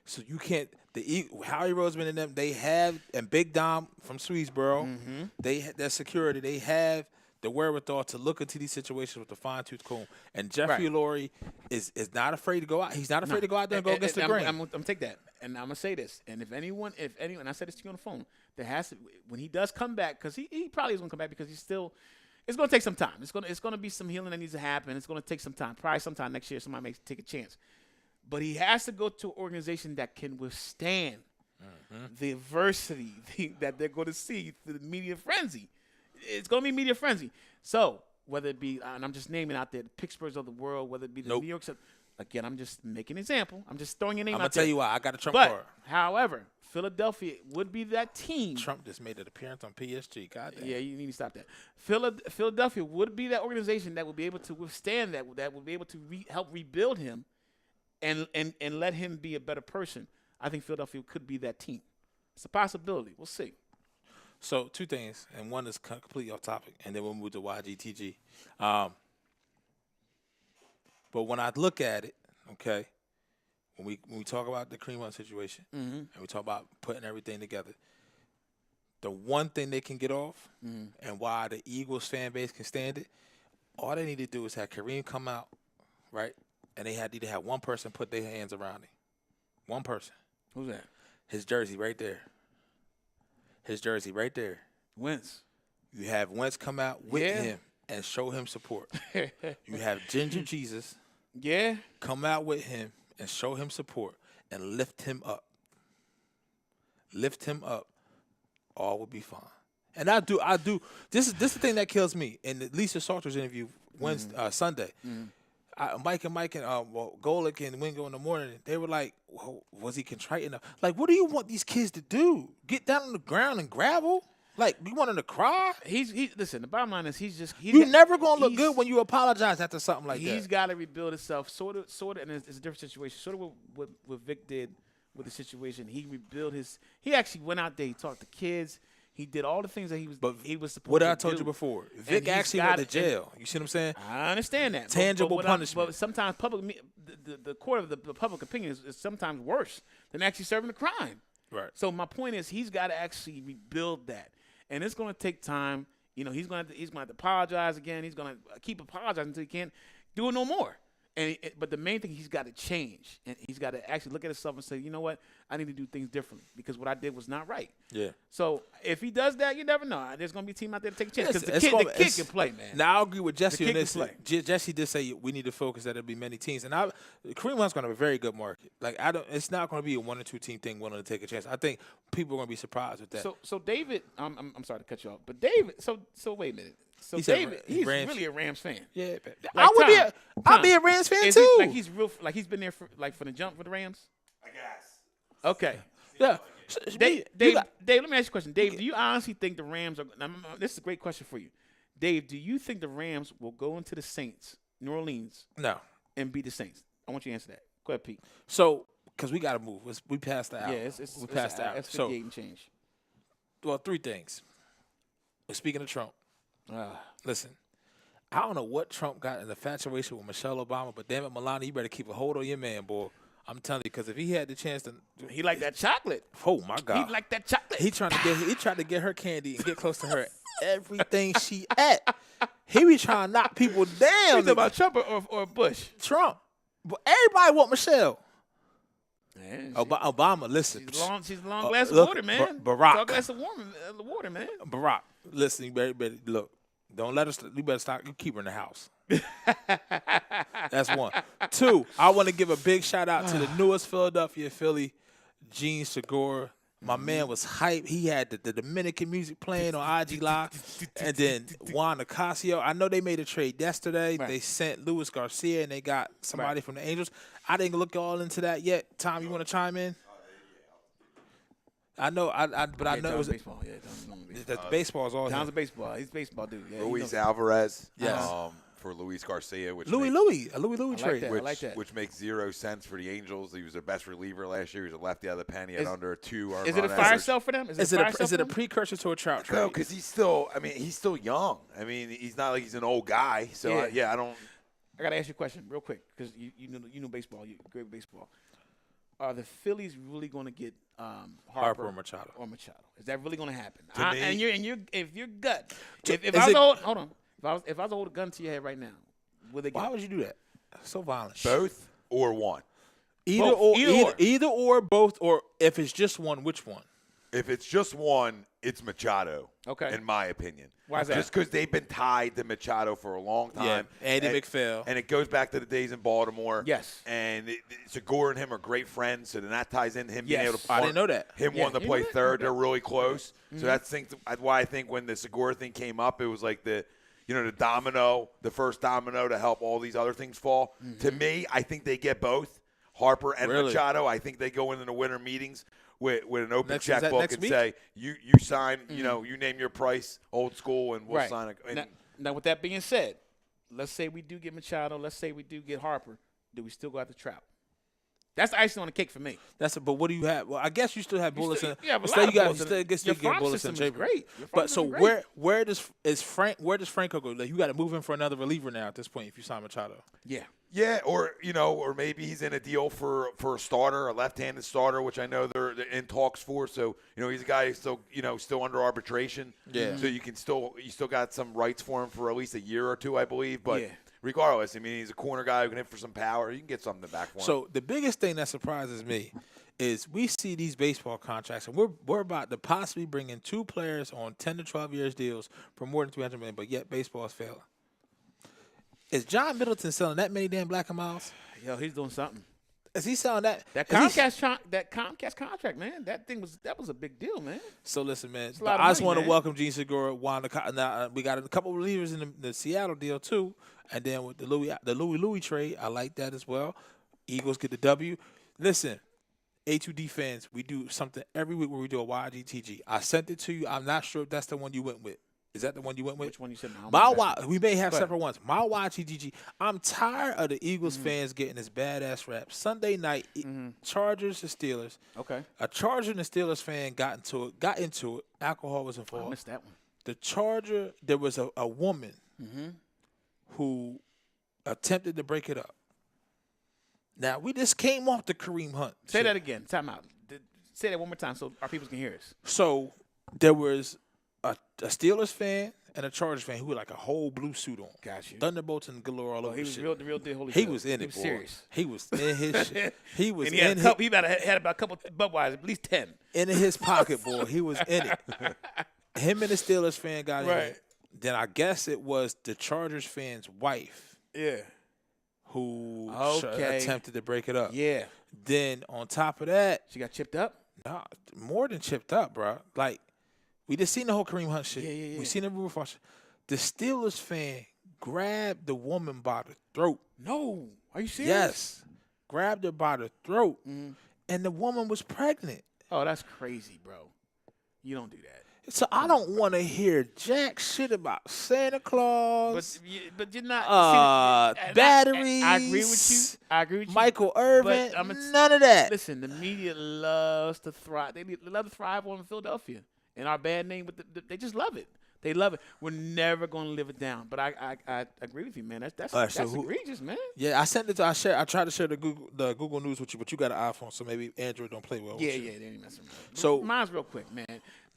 So you can't – Howie Roseman and them, they have – and Big Dom from Swedesboro, their security, they have the wherewithal to look into these situations with a fine-tooth comb. And Jeffrey Lurie is not afraid to go out. He's not afraid to go out there and go against the grain. I'm going to take that. And I'm going to say this. And if anyone, I said this to you on the phone, there has to – when he does come back, because he probably is going to come back because he's still – it's going to take some time. It's going to be some healing that needs to happen. It's going to take some time. Probably sometime next year somebody may take a chance. But he has to go to an organization that can withstand the adversity that they're going to see through the media frenzy. It's going to be media frenzy. So whether it be, and I'm just naming out there, the Pittsburghs of the world, whether it be the New York, again, I'm just making an example. I'm just throwing your name out there. I'm going to tell you why. I got a Trump card. However, Philadelphia would be that team. Trump just made an appearance on PSG. God damn. Yeah, you need to stop that. Philadelphia would be that organization that would be able to withstand that would be able to help rebuild him. And let him be a better person. I think Philadelphia could be that team. It's a possibility. We'll see. So 2 things, and one is completely off topic, and then we'll move to YGTG. But when I look at it, okay, when we talk about the Kareem Hunt situation, and we talk about putting everything together, the one thing they can get off, and why the Eagles fan base can stand it, all they need to do is have Kareem come out, right? And they need to have one person put their hands around him. One person. Who's that? His jersey right there. Wentz. You have Wentz come out with him and show him support. You have Ginger Jesus come out with him and show him support and lift him up. All will be fine. And I do. This is the thing that kills me. In the Lisa Salter's interview Sunday, Mike and Golick and Wingo in the morning, they were like, well, was he contrite enough? Like, what do you want these kids to do? Get down on the ground and gravel? Like, you want him to cry? Listen. The bottom line is You never gonna look good when you apologize after something like that. He's got to rebuild himself, sort of, and it's a different situation. Sort of what Vic did with the situation. He rebuilt his. He actually went out there. He talked to kids. He did all the things that he was supposed to what I do. told you before, Vic actually went to jail. You see what I'm saying? I understand that. Tangible punishment. But sometimes the court of the public opinion is sometimes worse than actually serving the crime. Right. So my point is, he's got to actually rebuild that, and it's going to take time. You know, he's going to have to apologize again. He's going to keep apologizing until he can't do it no more. But the main thing, he's got to change, and he's got to actually look at himself and say, you know what, I need to do things differently because what I did was not right. Yeah. So if he does that, you never know. There's going to be a team out there to take a chance because the kid can play, man. Now, I agree with Jesse on this. play. Jesse did say we need to focus that there'll be many teams, and Kareem Hunt's going to have a very good market. Like, it's not going to be a 1 or 2 team thing willing to take a chance. I think people are going to be surprised with that. So David, I'm sorry to cut you off, but David. So wait a minute. So David, he's really a Rams fan. Yeah, Like, I'll be a Rams fan Is too. He's been there from the jump for the Rams. I guess. Okay. Yeah. Dave, let me ask you a question. Dave, do you honestly think the Rams are – this is a great question for you. Dave, do you think the Rams will go into the Saints, New Orleans, No. and beat the Saints? I want you to answer that. Go ahead, Pete. So, because we got to move. We passed the hour. Yeah, we passed the hour. That's So, 58 and change. well, 3 things. Speaking of Trump, listen, I don't know what Trump got in the infatuation with Michelle Obama, but damn it, Melania, you better keep a hold on your man, boy. I'm telling you, because if he had the chance to, He like that chocolate. oh my God, He like that chocolate. he tried to get her candy and get close to her everything she ate. He be trying to knock people You down. talking about Trump or Bush? Trump, but everybody want Michelle. Man, Obama, listen, she's a long glass of look, water, man. Barack. Long glass of water, man. Barack, listen, you better look. Don't let us. You better stop. You keep her in the house. That's 1. 2, I want to give a big shout out to the newest Philadelphia Philly, Gene Segura. My man was hype. He had the Dominican music playing on IG Live. And then Juan Nicasio. I know they made a trade yesterday. Right. They sent Luis Garcia, and they got somebody from the Angels. I didn't look all into that yet. Tom, you want to chime in? I know, but I know it was baseball. Yeah, the baseball is all Tom's him. a baseball. He's a baseball dude. Yeah, Luis Alvarez. Yes. For Luis Garcia, which Louis like trade. that. I like that. which makes 0 sense for the Angels. He was their best reliever last year. He was a lefty out of the pen. He had under 2 earned Is it a run fire average. sale for them? Is it a precursor to a Trout trade? No, because he's still young. I mean, he's not like he's an old guy. So Yeah. I don't. I got to ask you a question real quick because you know baseball. You're great with baseball. Are the Phillies really going to get Harper or Machado? Is that really going to happen? To me- If your gut, if is I was it- to hold, hold on, if I was to hold a gun to your head right now, would they get? Why would you do that? So violent. Both or one. Either or both, or if it's just one, which one? If it's just one, it's Machado. Okay. In my opinion. Why is that? Just because they've been tied to Machado for a long time. Yeah, Andy McPhail. And it goes back to the days in Baltimore. Yes. And Segura and him are great friends, so then that ties into him being Yes. able to I didn't know that. Him Yeah, wanting to you play know that? third. They're really close. So that's why I think when the Segura thing came up, it was like the first domino to help all these other things fall. To me, I think they get both, Harper and Really? Machado. I think they go into the winter meetings with an open Is that checkbook next and week? say, you sign, you name your price, old school, and we'll right. sign it. Now, with that being said, let's say we do get Machado. Let's say we do get Harper. Do we still go after Trout? That's the icing on the cake for me. But what do you have? Well, I guess you still have bullets. You have a still lot of you got bullets in it. you still Your get farm bullets in system is chamber. great. Your farm But so system is great. where does Franco go? Like, you got to move him for another reliever now at this point if you sign Machado. Yeah. Yeah, or maybe he's in a deal for a starter, a left-handed starter, which I know they're in talks for. So he's a guy who's still under arbitration. Yeah. So you still got some rights for him for at least a year or two, I believe. But Yeah. regardless, I mean, he's a corner guy who can hit for some power. You can get something back for him. So the biggest thing that surprises me is we see these baseball contracts, and we're about to possibly bring in 2 players on 10 to 12 years deals for more than $300 million, but yet baseball is failing. Is John Middleton selling that many damn black and miles? Yo, he's doing something. Is he selling that? That is he- Comcast contract, man. That was a big deal, man. So listen, man. a lot of I just money, want to man. welcome Gene Segura. Now we got a couple of relievers in the Seattle deal too, and then with the Louis trade, I like that as well. Eagles get the W. Listen, A2D fans, we do something every week where we do a YGTG. I sent it to you. I'm not sure if that's the one you went with. Is that the one you went with? Which one you said? We may have separate ones. My YGTG. I'm tired of the Eagles fans getting this badass rap. Sunday night, Chargers and Steelers. Okay. A Charger and a Steelers fan got into it. Alcohol was involved. I missed that one. The Charger, there was a woman who attempted to break it up. Now, we just came off the Kareem Hunt. Say that again. Time out. Say that one more time so our people can hear us. So there was a Steelers fan and a Chargers fan who had like a whole blue suit on. Got you. Thunderbolts and galore all over He the was shit. the real deal. Holy He shit. was in He it, was boy. serious. He was in his shit. He was And he in had had about a couple Budweiser, at least 10. in his pocket, boy. He was in it. Him and the Steelers fan got in Right. it. Then I guess it was the Chargers fan's wife Yeah. who Okay. attempted to break it up. Yeah. Then on top of that, She got chipped up? nah, more than chipped up, bro. Like, we just seen the whole Kareem Hunt shit. Yeah. We seen the roof shit. The Steelers fan grabbed the woman by the throat. No. Are you serious? Yes. Grabbed her by the throat. And the woman was pregnant. Oh, that's crazy, bro. You don't do that. So I don't want to hear jack shit about Santa Claus. But you're not. Batteries. I agree with you. I agree with you. Michael Irvin. But None of that. Listen, the media loves to thrive. They love to thrive on Philadelphia. And our bad name, they just love it. They love it. We're never going to live it down. But I agree with you, man. That's egregious, man. Yeah, I sent it to. I tried to share the Google News with you, but you got an iPhone, so maybe Android don't play well. Yeah, with you. they ain't messing around. So- mine's real quick, man.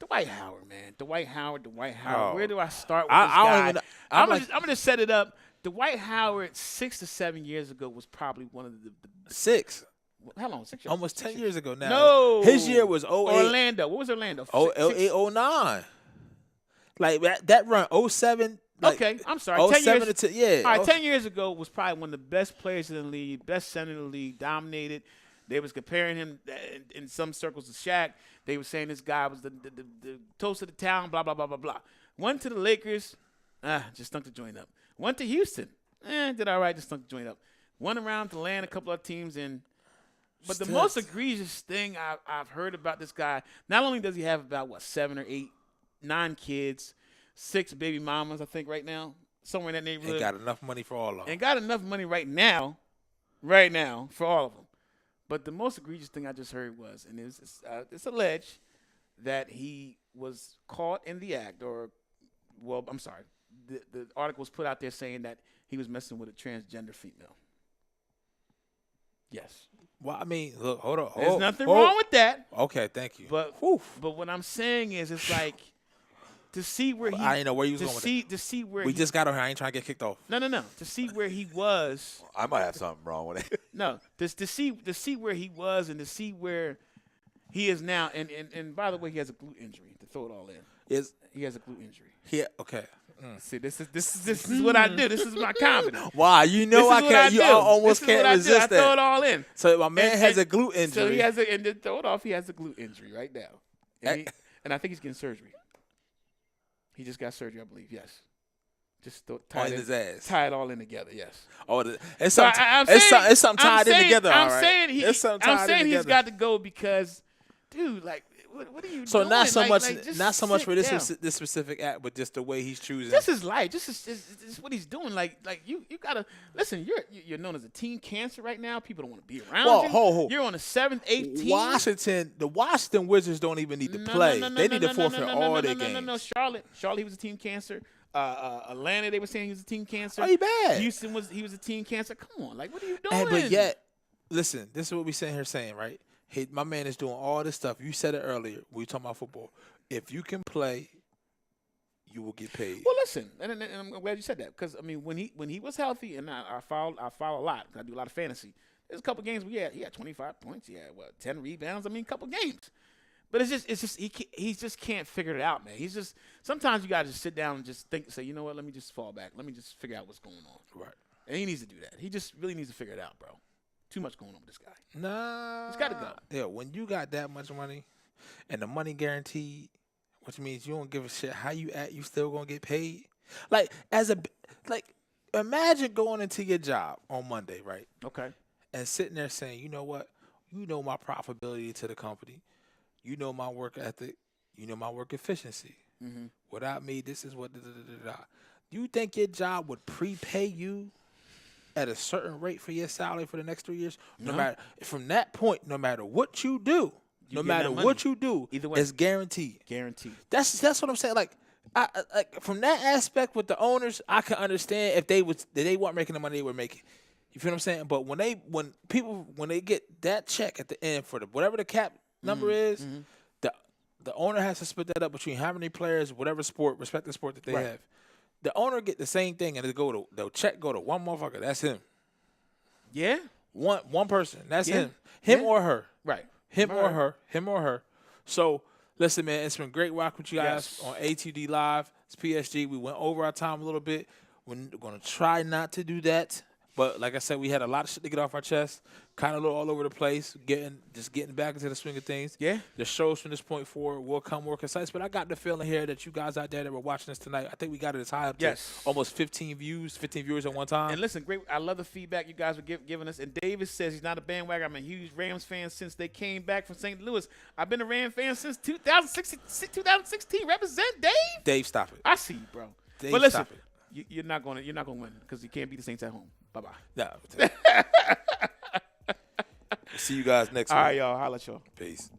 Dwight Howard, man. Dwight Howard. Oh. Where do I start with I this don't guy? even- I'm like- gonna set it up. Dwight Howard 6 to 7 years ago was probably one of the 6, how long? 6 years? almost 10 years ago now. No, his year was 08. Orlando. What was Orlando? Oh, 08, 09. Like that run 07. Like, Okay, I'm sorry. 10 07 years. to yeah. All right, 10 years ago was probably one of the best players in the league, best center in the league, dominated. They was comparing him in some circles to Shaq. They were saying this guy was the toast of the town, blah, blah, blah, blah, blah. Went to the Lakers, just stunk the joint up. Went to Houston, did all right, just stunk the joint up. Went around to land a couple of teams in. But the most egregious thing I've heard about this guy, not only does he have about, 7 or 8, 9 kids, 6 baby mamas, I think, right now, somewhere in that neighborhood. And got enough money for all of them. And got enough money right now for all of them. But the most egregious thing I just heard was, and it's alleged that he was caught in the act, I'm sorry, the article was put out there saying that he was messing with a transgender female. Yes. Well, I mean, look, hold on. There's nothing wrong with that. Okay, thank you. But what I'm saying is, it's like to see where he. I didn't know where you was going with that. To see where We just got on here. I ain't trying to get kicked off. No. To see where he was. I might have something wrong with it. No, to see where he was and to see where he is now. And by the way, he has a glute injury. To throw it all in, he has a glute injury. Yeah. Okay. See, this is what I do. This is my comedy. Wow, you know I can't. You almost can't resist I that. throw it all in. So my man has a glute injury. So he has and to throw it off, he has a glute injury right now, and I think he's getting surgery. He just got surgery, I believe. Yes. Just tie his ass. Tie it all in together. Yes. Oh, it's something. It's something tied in together. I'm all right? saying it's something tied I'm saying in he's together. got to go because, dude, like, what are you doing? So not so much, just not so much sit for down. this specific act, but just the way he's choosing. This is life. This is what he's doing. Like you gotta listen. You're known as a teen cancer right now. People don't want to be around you. Hold. You're on the 7th, 8th team. The Washington Wizards don't even need to play. They need to forfeit all their games. No. Charlotte, he was a team cancer. Atlanta, they were saying he was a team cancer. Oh, he bad. Houston he was a team cancer. Come on, like, what are you doing? But yet, listen, this is what we sitting here saying, right? Hey, my man is doing all this stuff. You said it earlier when we talking about football. If you can play, you will get paid. Well, listen, and I'm glad you said that because I mean, when he was healthy, and I follow a lot. I do a lot of fantasy. There's a couple games where he had 25 points. He had 10 rebounds. I mean, a couple games. But it's just he just can't figure it out, man. He's just sometimes you gotta just sit down and just think, say, you know what? Let me just fall back. Let me just figure out what's going on. Right. And he needs to do that. He just really needs to figure it out, bro. Too much going on with this guy. Nah. He's got to go. Yeah, when you got that much money and the money guaranteed, which means you don't give a shit how you act, you still gonna get paid. Like imagine going into your job on Monday, right? Okay. And sitting there saying, you know what? You know my profitability to the company. You know my work ethic. You know my work efficiency. Without me, this is what. Do you think your job would prepay you at a certain rate for your salary for the next 3 years? No matter from that point, no matter what you do, Either way, it's guaranteed. Guaranteed. That's what I'm saying. Like, from that aspect with the owners, I can understand if they weren't making the money they were making. You feel what I'm saying? But when they get that check at the end for whatever the cap number is, the owner has to split that up between how many players, whatever sport, respective sport that they have. The owner get the same thing, and the check go to one motherfucker. That's him. Yeah. One person. That's him. Him or her. Right. Him or her. So listen, man, it's been great rocking with you guys on ATD Live. It's PSG. We went over our time a little bit. We're going to try not to do that. But like I said, we had a lot of shit to get off our chest. Kind of all over the place. Getting back into the swing of things. Yeah. The shows from this point forward will come more concise. But I got the feeling here that you guys out there that were watching us tonight, I think we got it as high up to almost 15 viewers at one time. And listen, great. I love the feedback you guys were giving us. And Davis says he's not a bandwagon. I'm a huge Rams fan since they came back from St. Louis. I've been a Rams fan since 2016. Represent, Dave. Dave, stop it. I see you, bro. Dave, but listen, stop it. You're not going to win because you can't beat the Saints at home. Bye-bye. No. See you guys next week. All right, y'all. Holla at y'all. Peace.